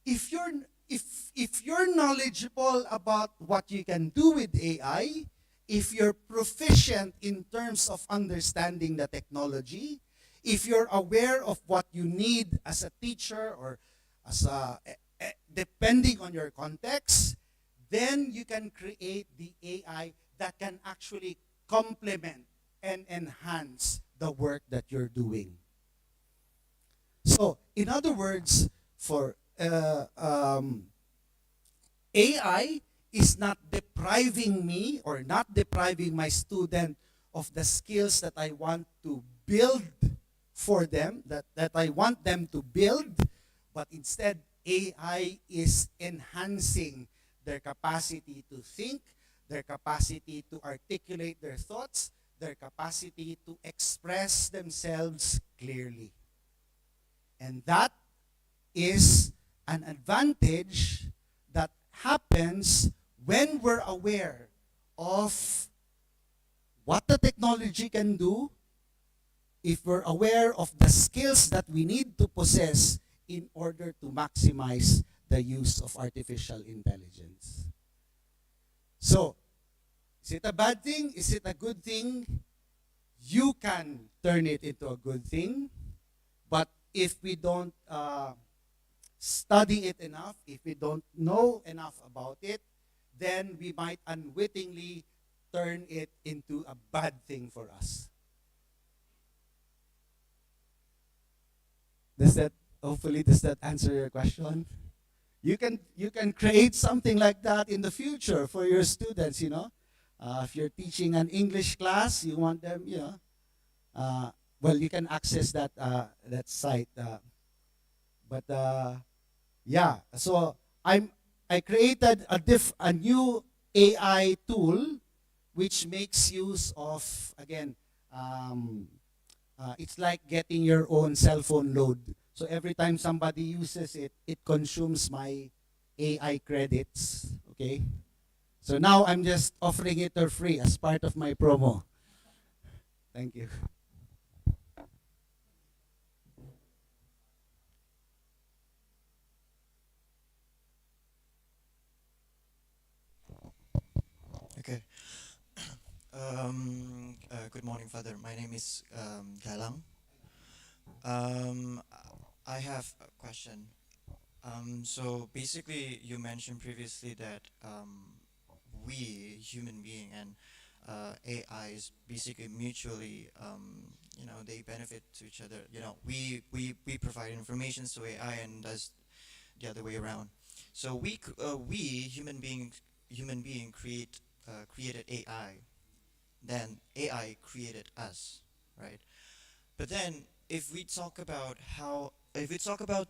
if you're if you're knowledgeable about what you can do with AI, if you're proficient in terms of understanding the technology, if you're aware of what you need as a teacher or as depending on your context, then you can create the AI that can actually complement and enhance the work that you're doing. So, in other words, for AI is not depriving me or not depriving my student of the skills that I want to build for them, that I want them to build, but instead AI is enhancing their capacity to think, their capacity to articulate their thoughts, their capacity to express themselves clearly. And that is an advantage that happens when we're aware of what the technology can do, if we're aware of the skills that we need to possess in order to maximize the use of artificial intelligence. So, is it a bad thing? Is it a good thing? You can turn it into a good thing, but if we don't study it enough, if we don't know enough about it, then we might unwittingly turn it into a bad thing for us. Does that answer your question? You can create something like that in the future for your students, if you're teaching an English class, you want them, well, you can access that site. But yeah, so I created a new AI tool which makes use of, again, it's like getting your own cell phone load. So every time somebody uses it, it consumes my AI credits. Okay. So now I'm just offering it for free as part of my promo. Thank you. Okay. Good morning, Father. My name is Galang. Um, I have a question. So basically, you mentioned previously that we, human being, and AI is basically mutually, they benefit to each other. We provide information to AI and does the other way around. So we human being created AI. Then AI created us, right? But then if we talk about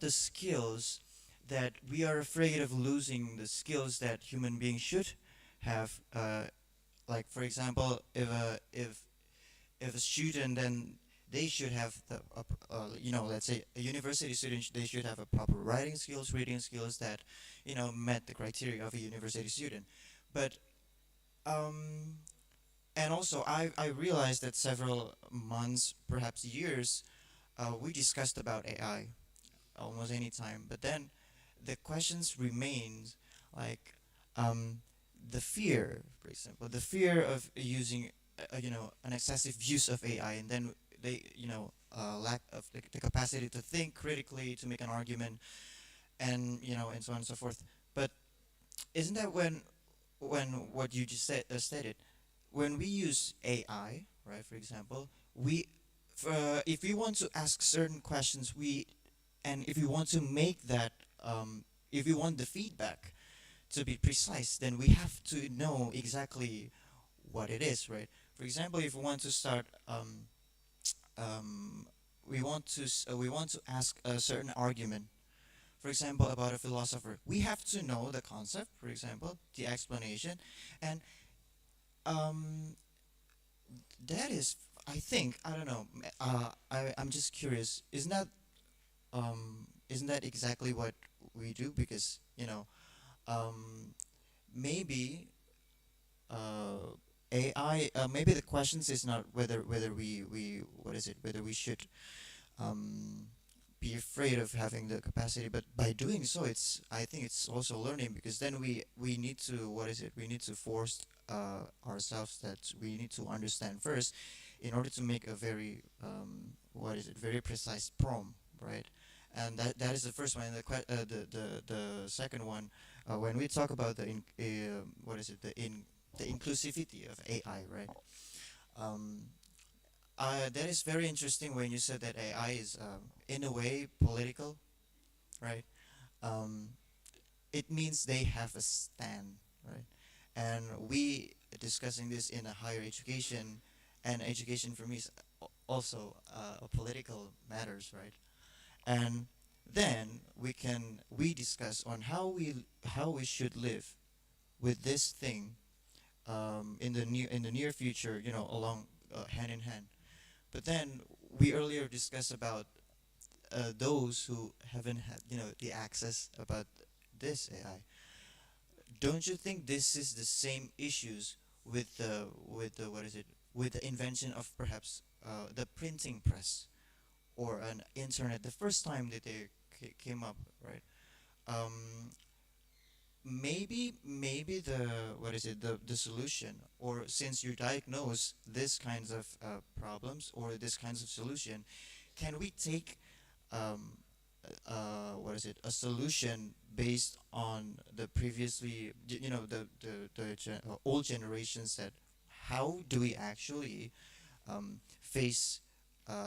the skills that we are afraid of losing, the skills that human beings should have, like for example, if a student, then they should have let's say a university student, they should have a proper writing skills, reading skills that met the criteria of a university student. But um, and also, I realized that several months, perhaps years, we discussed about AI almost any time. But then the questions remains, like um, the fear, for example, the fear of using, an excessive use of AI, and then lack of the capacity to think critically, to make an argument, and so on and so forth. But isn't that when what you just stated, when we use AI, right? For example, we if we want to ask certain questions, and if we want to make that, if we want the feedback to be precise, then we have to know exactly what it is, right? For example, if we want to start, um, we want to ask a certain argument, for example, about a philosopher. We have to know the concept, for example, the explanation, and um, that is, I think, I don't know. I'm just curious. Isn't that exactly what we do? Because maybe uh, AI. Maybe the questions is not whether we what is it? Whether we should um, be afraid of having the capacity, but by doing so, I think it's also learning, because then we need to, what is it? We need to force ourselves that we need to understand first in order to make a very what is it? Very precise prompt, right? And that is the first one. And the second one, when we talk about what is it? The inclusivity of AI, right? Um, that is very interesting when you said that AI is, in a way, political, right? Um, it means they have a stand, right? And we discussing this in a higher education, and education for me is also a political matters, right? And then we discuss on how we should live with this thing, in the near future, along, hand in hand. But then we earlier discussed about those who haven't had, the access about this AI. Don't you think this is the same issues with the what is it? With the invention of perhaps the printing press or an internet, the first time that they came up, right? Um, maybe the what is it? The solution, or since you diagnose this kinds of problems or this kinds of solution, can we take um, what is it, a solution based on the previously, the old generations, that how do we actually face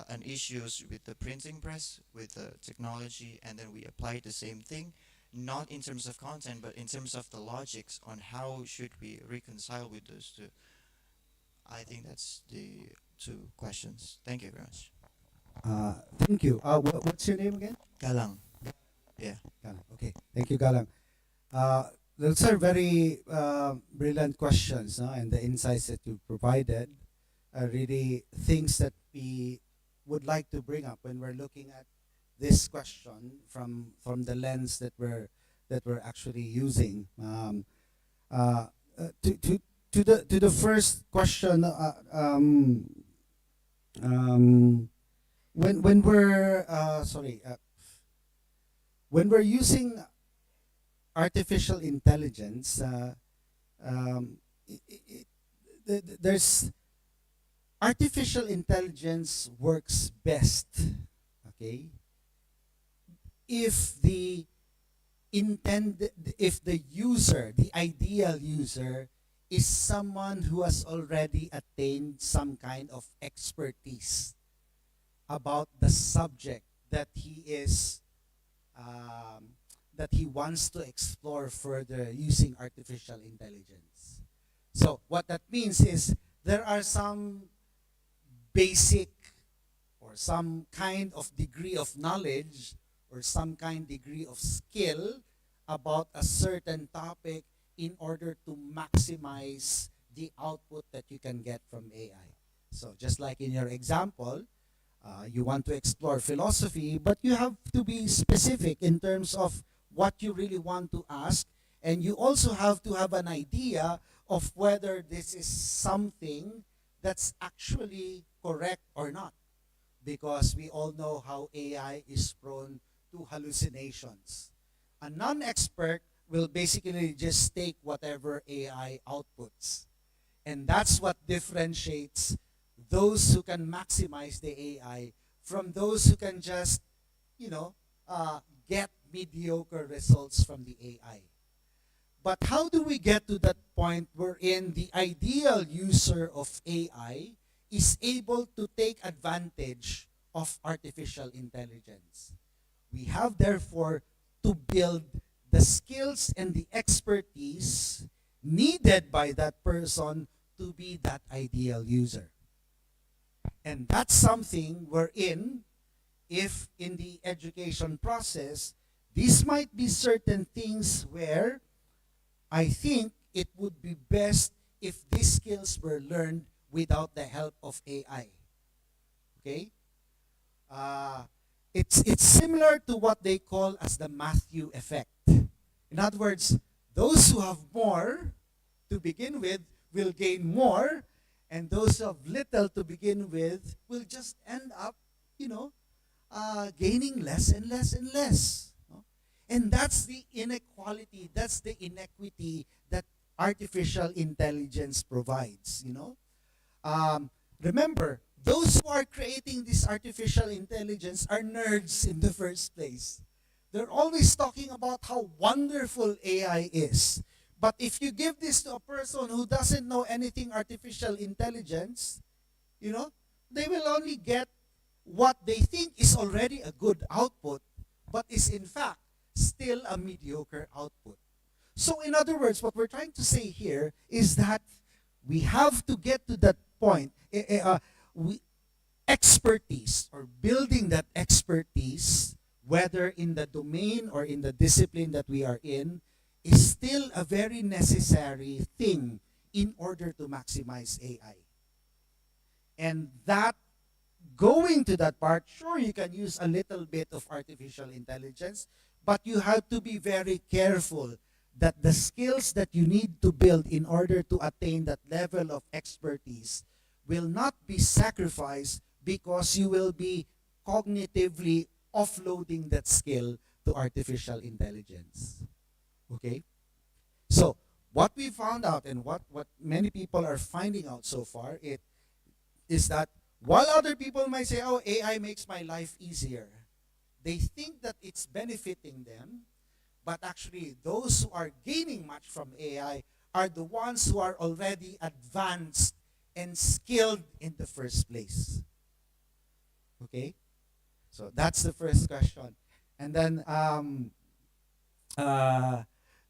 an issues with the printing press, with the technology, and then we apply the same thing, not in terms of content but in terms of the logics on how should we reconcile with those two. I think that's the two questions. Thank you very much. Thank you. What's your name again? Galang. Yeah. Galang. Okay. Thank you, Galang. Those are very brilliant questions, no? And the insights that you provided are really things that we would like to bring up when we're looking at this question from the lens that we're actually using. Uh, to the first question, when we're when we're using artificial intelligence, there's artificial intelligence works best, okay, if the if the user, the ideal user, is someone who has already attained some kind of expertise about the subject that he is that he wants to explore further using artificial intelligence. So what that means is there are some basic or some kind of degree of knowledge or some kind degree of skill about a certain topic in order to maximize the output that you can get from AI. So just like in your example, you want to explore philosophy, but you have to be specific in terms of what you really want to ask, and you also have to have an idea of whether this is something that's actually correct or not, because we all know how AI is prone to hallucinations. A non-expert will basically just take whatever AI outputs. And that's what differentiates those who can maximize the AI from those who can just, you know, get mediocre results from the AI. But how do we get to that point wherein the ideal user of AI is able to take advantage of artificial intelligence? We have therefore to build the skills and the expertise needed by that person to be that ideal user. And that's something wherein, if in the education process, these might be certain things where I think it would be best if these skills were learned without the help of AI. Okay? It's similar to what they call as the Matthew effect. In other words, those who have more to begin with will gain more, and those who have little to begin with will just end up, gaining less and less and less. No? And that's the inequality, that's the inequity that artificial intelligence provides. Remember, those who are creating this artificial intelligence are nerds in the first place. They're always talking about how wonderful AI is. But if you give this to a person who doesn't know anything artificial intelligence, they will only get what they think is already a good output, but is in fact still a mediocre output. So in other words, what we're trying to say here is that we have to get to that point. Expertise, or building that expertise, whether in the domain or in the discipline that we are in, is still a very necessary thing in order to maximize AI. And that, going to that part, sure, you can use a little bit of artificial intelligence, but you have to be very careful that the skills that you need to build in order to attain that level of expertise will not be sacrificed because you will be cognitively offloading that skill to artificial intelligence. Okay? So, what we found out, and what many people are finding out so far, is that while other people might say, oh, AI makes my life easier, they think that it's benefiting them, but actually those who are gaining much from AI are the ones who are already advanced and skilled in the first place. Okay? So that's the first question. And then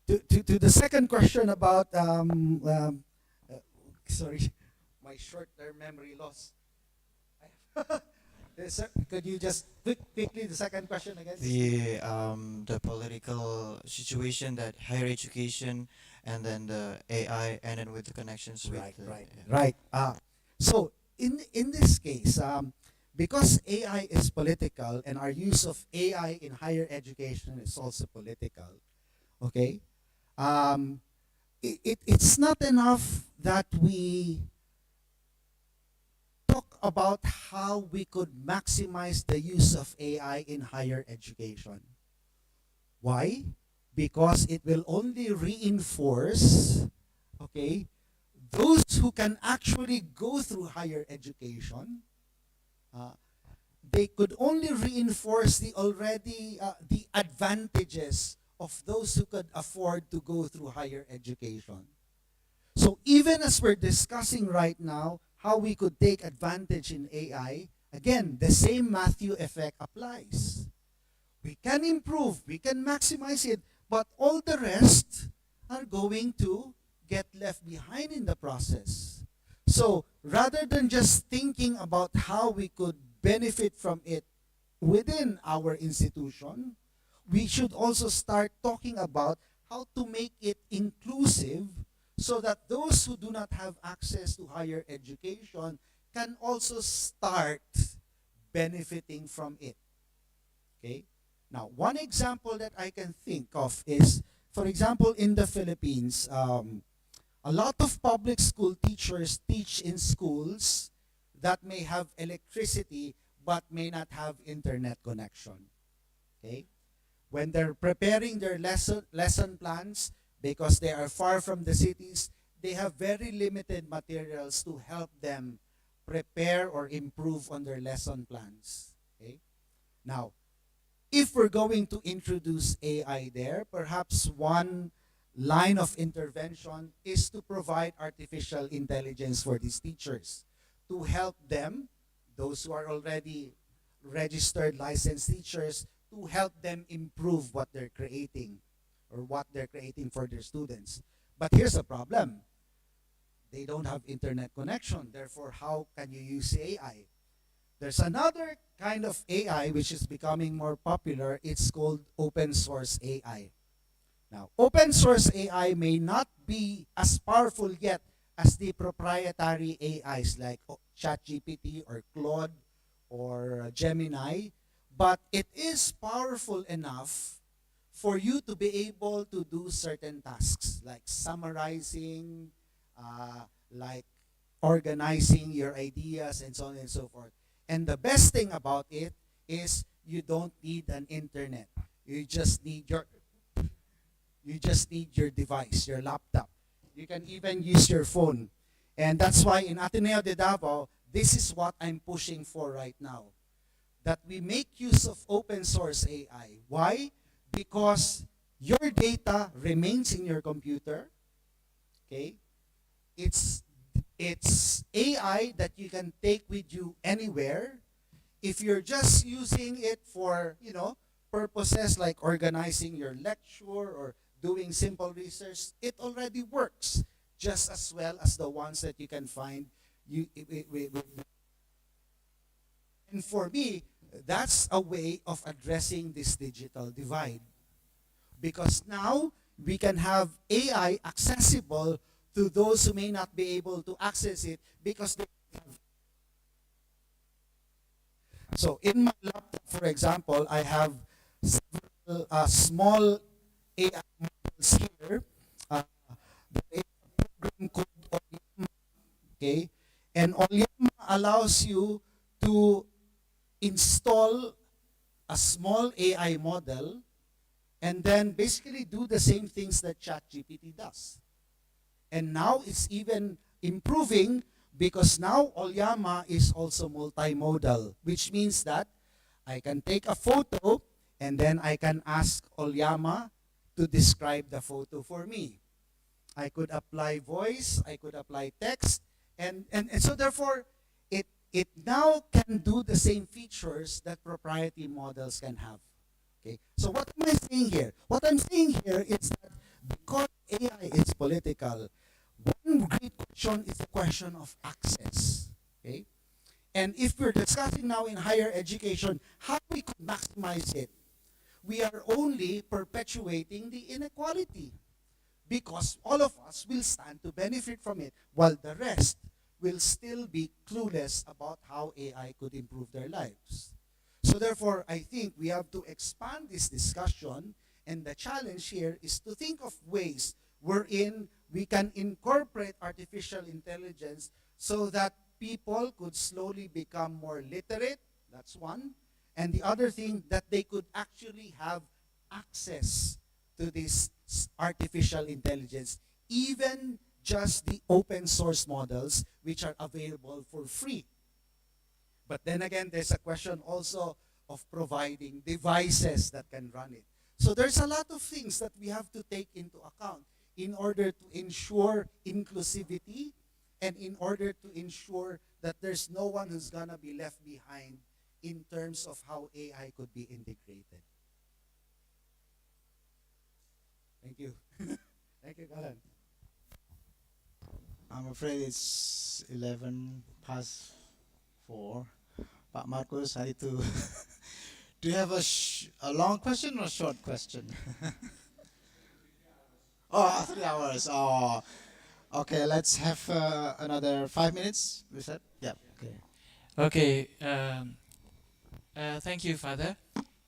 to the second question about, sorry, my short-term memory loss. Could you just quickly the second question again? The political situation, that higher education, and then the AI, and then with the connections with Right. So in this case, because AI is political and our use of AI in higher education is also political, okay? It's not enough that we talk about how we could maximize the use of AI in higher education. Why? Because it will only reinforce, okay, those who can actually go through higher education. They could only reinforce the advantages of those who could afford to go through higher education. So even as we're discussing right now how we could take advantage in AI, again, the same Matthew effect applies. We can improve, we can maximize it, but all the rest are going to get left behind in the process. So rather than just thinking about how we could benefit from it within our institution, we should also start talking about how to make it inclusive so that those who do not have access to higher education can also start benefiting from it. Okay? Now, one example that I can think of is, for example, in the Philippines, a lot of public school teachers teach in schools that may have electricity but may not have internet connection. Okay? When they're preparing their lesson plans, because they are far from the cities, they have very limited materials to help them prepare or improve on their lesson plans. Okay? Now, if we're going to introduce AI there, perhaps one line of intervention is to provide artificial intelligence for these teachers to help them, those who are already registered licensed teachers, to help them improve what they're creating or what they're creating for their students. But here's the problem. They don't have internet connection. Therefore, how can you use AI? There's another kind of AI which is becoming more popular. It's called open source AI. Now, open source AI may not be as powerful yet as the proprietary AIs like ChatGPT or Claude or Gemini, but it is powerful enough for you to be able to do certain tasks like summarizing, like organizing your ideas, and so on and so forth. And the best thing about it is you don't need an internet. You just need your device, your laptop. You can even use your phone. And that's why in Ateneo de Davao, this is what I'm pushing for right now. That we make use of open source AI. Why? Because your data remains in your computer. Okay? It's AI that you can take with you anywhere. If you're just using it for, purposes like organizing your lecture or doing simple research, it already works just as well as the ones that you can find. And for me, that's a way of addressing this digital divide. Because now we can have AI accessible to those who may not be able to access it because they have. So in my laptop, for example, I have several small AI models here. There is a program called Olyama, okay? And Olyama allows you to install a small AI model and then basically do the same things that ChatGPT does. And now it's even improving because now Olyama is also multimodal, which means that I can take a photo and then I can ask Olyama to describe the photo for me. I could apply voice, I could apply text, and so therefore it now can do the same features that proprietary models can have. Okay. So what am I saying here? What I'm saying here is that because AI is political, one great question is the question of access. Okay? And if we're discussing now in higher education how we could maximize it, we are only perpetuating the inequality because all of us will stand to benefit from it while the rest will still be clueless about how AI could improve their lives. So therefore, I think we have to expand this discussion, and the challenge here is to think of ways wherein we can incorporate artificial intelligence so that people could slowly become more literate. That's one. And the other thing, that they could actually have access to this artificial intelligence, even just the open source models which are available for free. But then again, there's a question also of providing devices that can run it. So there's a lot of things that we have to take into account in order to ensure inclusivity and in order to ensure that there's no one who's going to be left behind in terms of how AI could be integrated. Thank you. Thank you, Colin. I'm afraid it's 11 past 4. But Marcos, I need to. Do you have a long question or a short question? Oh, 3 hours. Oh, okay. Let's have another 5 minutes. Is that? Yeah. Okay. Okay. Thank you, Father.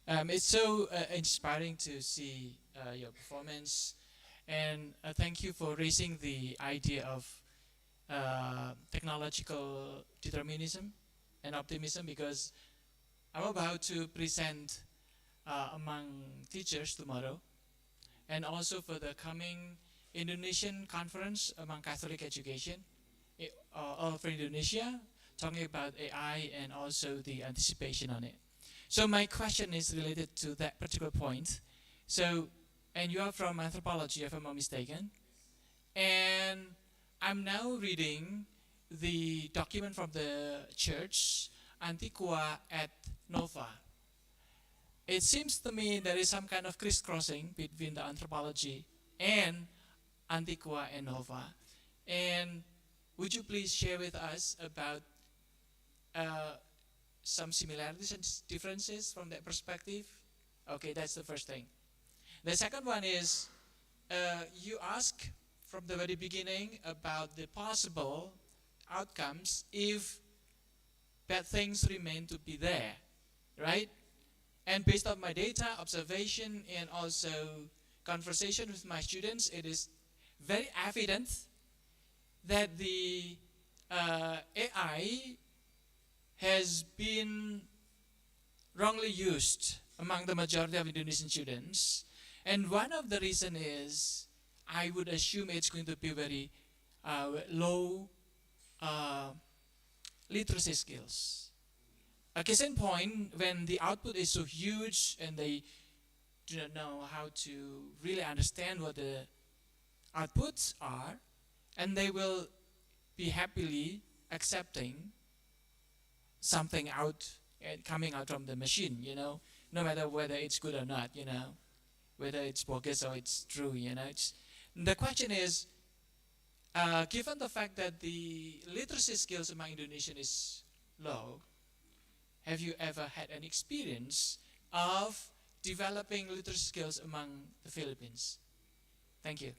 It's so inspiring to see your performance, and thank you for raising the idea of technological determinism and optimism, because I'm about to present among teachers tomorrow, and also for the coming Indonesian conference among Catholic education all over Indonesia, talking about AI and also the anticipation on it. So my question is related to that particular point. So and you are from anthropology, if I'm not mistaken. And I'm now reading the document from the church, Antiqua et Nova. It seems to me there is some kind of crisscrossing between the anthropology and Antiqua and Nova. And would you please share with us about some similarities and differences from that perspective? Okay, that's the first thing. The second one is you ask from the very beginning about the possible outcomes if bad things remain to be there, right? And based on my data, observation, and also conversation with my students, it is very evident that the AI has been wrongly used among the majority of Indonesian students. And one of the reasons is, I would assume it's going to be very low literacy skills. A case in point, when the output is so huge and they do not know how to really understand what the outputs are, and they will be happily accepting something out coming out from the machine, no matter whether it's good or not, whether it's bogus or it's true, the question is, given the fact that the literacy skills among Indonesian is low, have you ever had an experience of developing literacy skills among the Philippines? Thank you.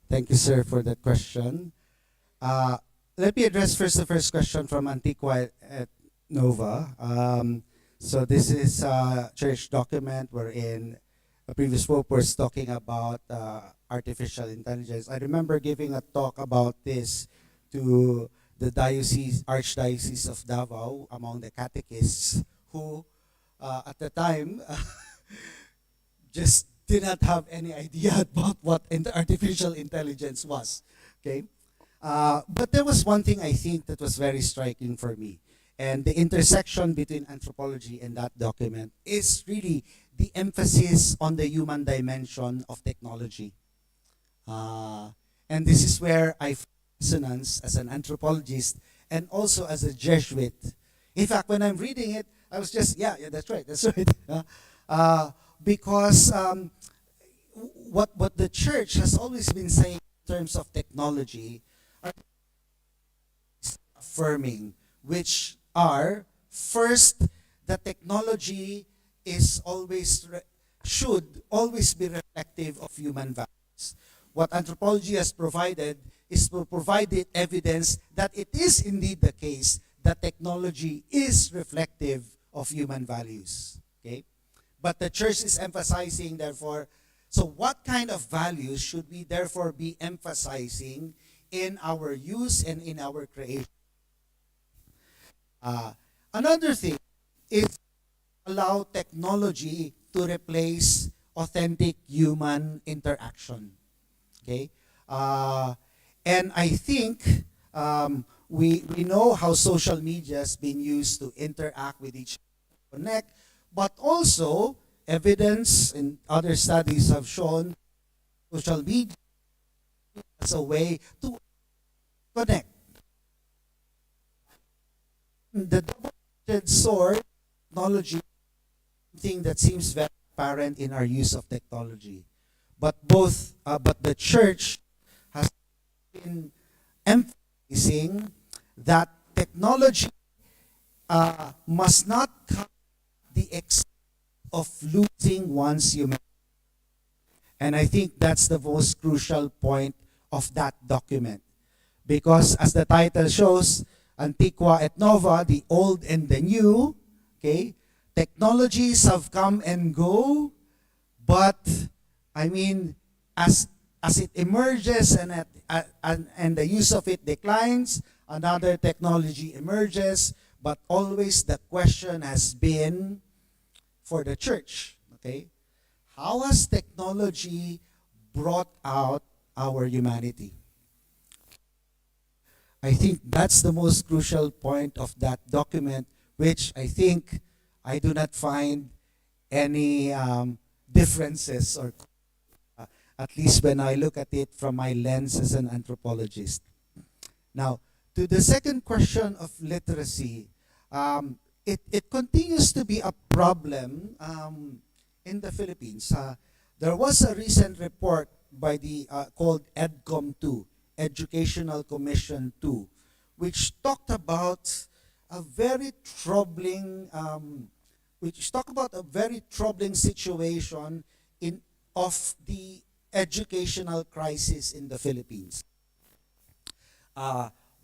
Thank you, sir, for that question. Let me address first the first question from Antiqua et Nova. So this is a church document wherein a previous pope was talking about artificial intelligence. I remember giving a talk about this to the Archdiocese of Davao among the catechists who at the time just did not have any idea about what artificial intelligence was. Okay, but there was one thing I think that was very striking for me, and the intersection between anthropology and that document is really the emphasis on the human dimension of technology. And this is where I find resonance as an anthropologist and also as a Jesuit. In fact, when I'm reading it, I was just, yeah, that's right. Because what the church has always been saying in terms of technology are affirming, which are first, the technology is should always be reflective of human values. What anthropology has provided is to provide it evidence that it is indeed the case that technology is reflective of human values. Okay? But the church is emphasizing, therefore, so what kind of values should we therefore be emphasizing in our use and in our creation? Another thing is allow technology to replace authentic human interaction. Okay? And I think we know how social media has been used to interact with each other, connect, but also evidence in other studies have shown social media as a way to connect. The double-edged sword technology, thing that seems very apparent in our use of technology, but the church has been emphasizing that technology must not come at the expense of losing one's humanity. And I think that's the most crucial point of that document. Because as the title shows, Antiqua et Nova, the old and the new, okay, technologies have come and go, but I mean, as it emerges and the use of it declines, another technology emerges, but always the question has been for the church, Okay? How has technology brought out our humanity? I think that's the most crucial point of that document, which I think I do not find any differences, or at least when I look at it from my lens as an anthropologist. Now, to the second question of literacy, it continues to be a problem in the Philippines. There was a recent report by the called EDCOM 2, Educational Commission 2, which talked about a very troubling situation of the educational crisis in the Philippines.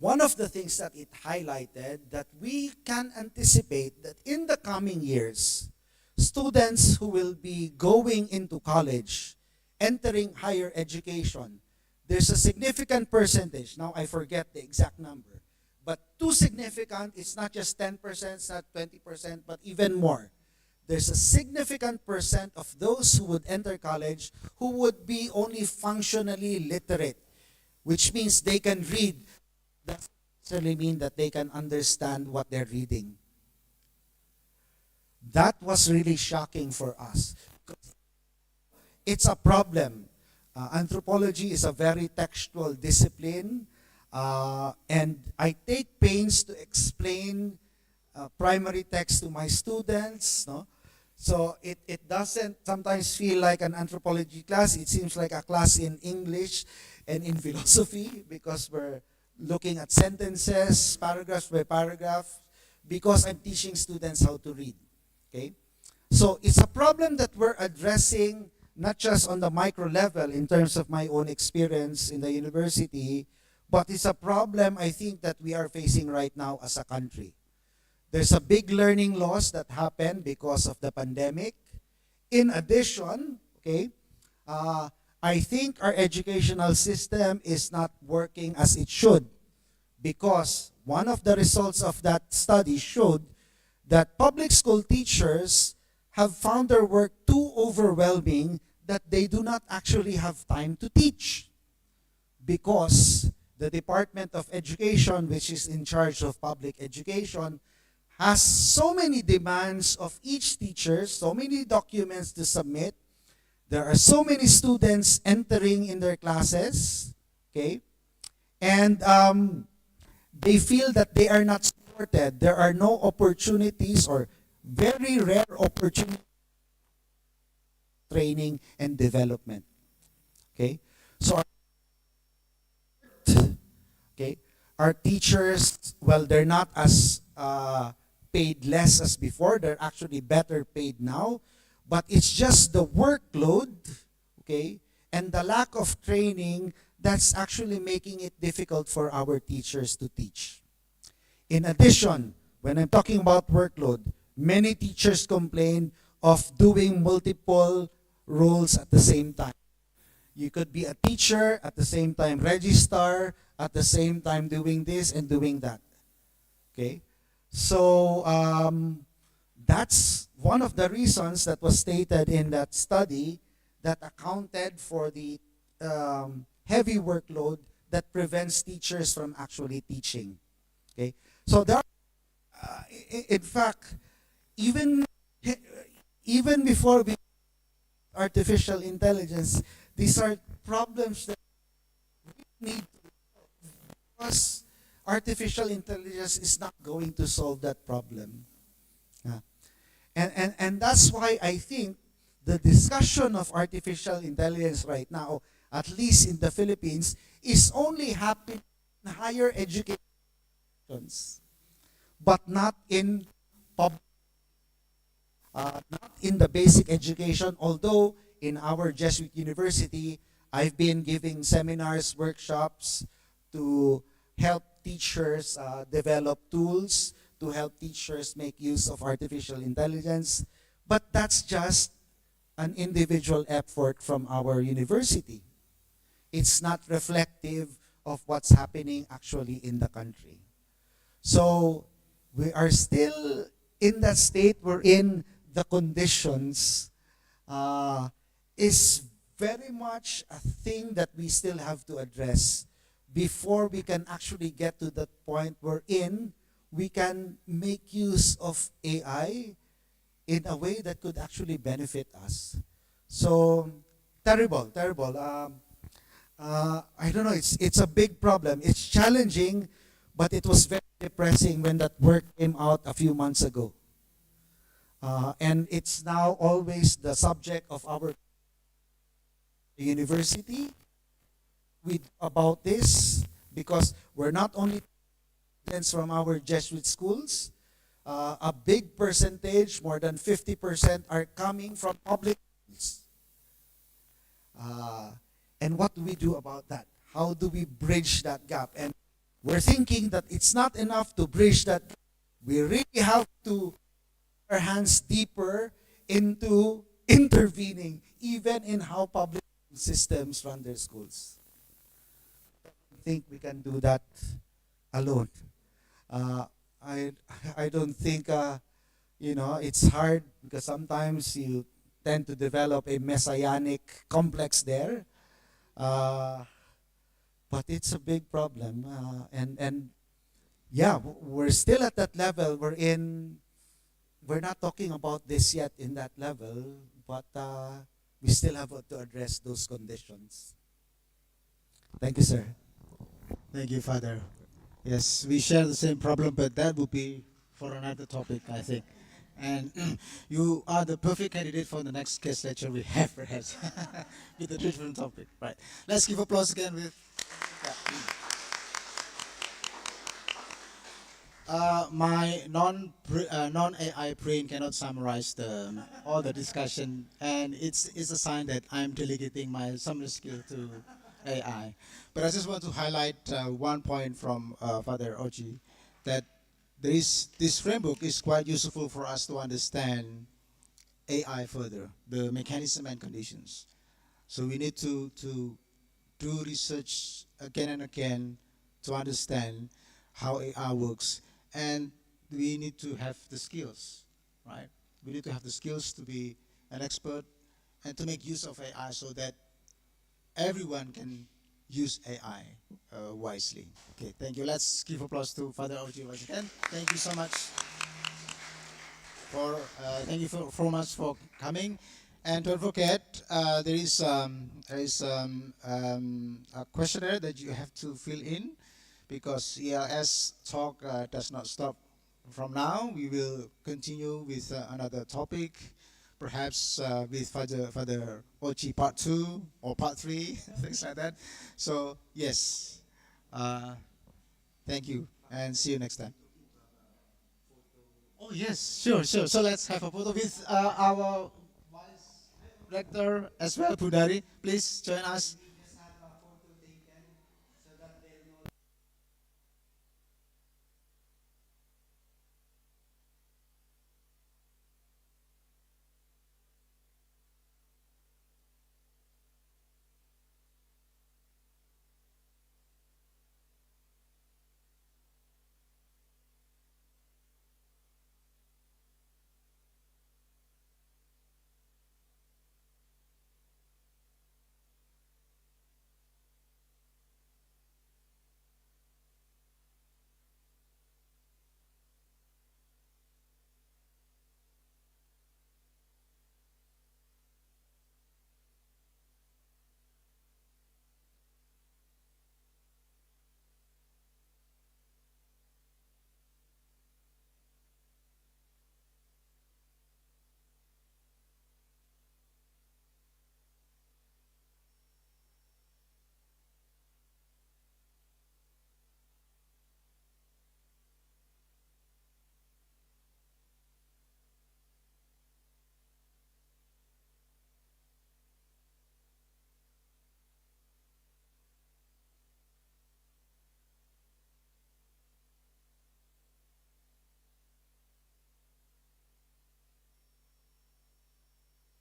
One of the things that it highlighted, that we can anticipate that in the coming years, students who will be going into college, entering higher education, there's a significant percentage. Now I forget the exact number, but too significant. It's not just 10%, it's not 20%, but even more. There's a significant percent of those who would enter college who would be only functionally literate, which means they can read. That doesn't necessarily mean that they can understand what they're reading. That was really shocking for us. It's a problem. Anthropology is a very textual discipline, and I take pains to explain primary text to my students. No? So it doesn't sometimes feel like an anthropology class. It seems like a class in English and in philosophy, because we're looking at sentences, paragraphs by paragraph, because I'm teaching students how to read. Okay? So it's a problem that we're addressing not just on the micro level in terms of my own experience in the university, but it's a problem I think that we are facing right now as a country. There's a big learning loss that happened because of the pandemic. In addition, okay, I think our educational system is not working as it should, because one of the results of that study showed that public school teachers have found their work too overwhelming that they do not actually have time to teach, because the Department of Education, which is in charge of public education, has so many demands of each teacher, so many documents to submit. There are so many students entering in their classes, okay? And they feel that they are not supported. There are no opportunities, or very rare opportunities, training and development. Okay? So our teachers, well, they're not as paid less as before. They're actually better paid now. But it's just the workload, okay, and the lack of training that's actually making it difficult for our teachers to teach. In addition, when I'm talking about workload, many teachers complain of doing multiple roles at the same time. You could be a teacher, at the same time registrar, at the same time doing this and doing that. Okay? So that's one of the reasons that was stated in that study that accounted for the heavy workload that prevents teachers from actually teaching. Okay? So there, in fact, even before we artificial intelligence, these are problems that we need to solve, because artificial intelligence is not going to solve that problem. Yeah. And that's why I think the discussion of artificial intelligence right now, at least in the Philippines, is only happening in higher education, but not in not in the basic education. Although in our Jesuit University, I've been giving seminars, workshops to help teachers develop tools, to help teachers make use of artificial intelligence. But that's just an individual effort from our university. It's not reflective of what's happening actually in the country. So we are still in that state wherein the conditions uh, is very much a thing that we still have to address before we can actually get to that point wherein we can make use of AI in a way that could actually benefit us. So terrible, terrible. I don't know. It's a big problem. It's challenging, but it was very depressing when that work came out a few months ago. And it's now always the subject of our university with about this because we're not only students from our Jesuit schools. A big percentage, more than 50%, are coming from public schools. Uh, and what do we do about that? How do we bridge that gap? And we're thinking that it's not enough to bridge that gap. We really have to put our hands deeper into intervening, even in how public systems run their schools. I think we can do that alone. Uh, I I don't think it's hard because sometimes you tend to develop a messianic complex there. Uh, but it's a big problem, and yeah, we're still at that level. We're not talking about this yet in that level, but we still have to address those conditions. Thank you, sir. Thank you, Father. Yes, we share the same problem, but that would be for another topic, I think. And you are the perfect candidate for the next guest lecture we have, perhaps, with a different topic. Right. Let's give applause again with. My non AI brain cannot summarize all the discussion, and it's a sign that I'm delegating my some skill to AI. But I just want to highlight one point from Father Oji, that this framework is quite useful for us to understand AI further, the mechanism and conditions. So we need to do research again and again to understand how AI works, and we need to have the skills, right? We need to have the skills to be an expert and to make use of AI so that everyone can use AI wisely. Okay, thank you. Let's give applause to Father Oji once again. Thank you so much for thank you for much for coming. And don't forget, there is a questionnaire that you have to fill in because ELS talk does not stop from now. We will continue with another topic, perhaps with Father Ochi part 2 or part 3, things like that. So, yes, uh, thank you and see you next time. Oh, yes, sure, sure. So, let's have a photo with our rector as well, Pudari. Please join us.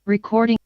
Recording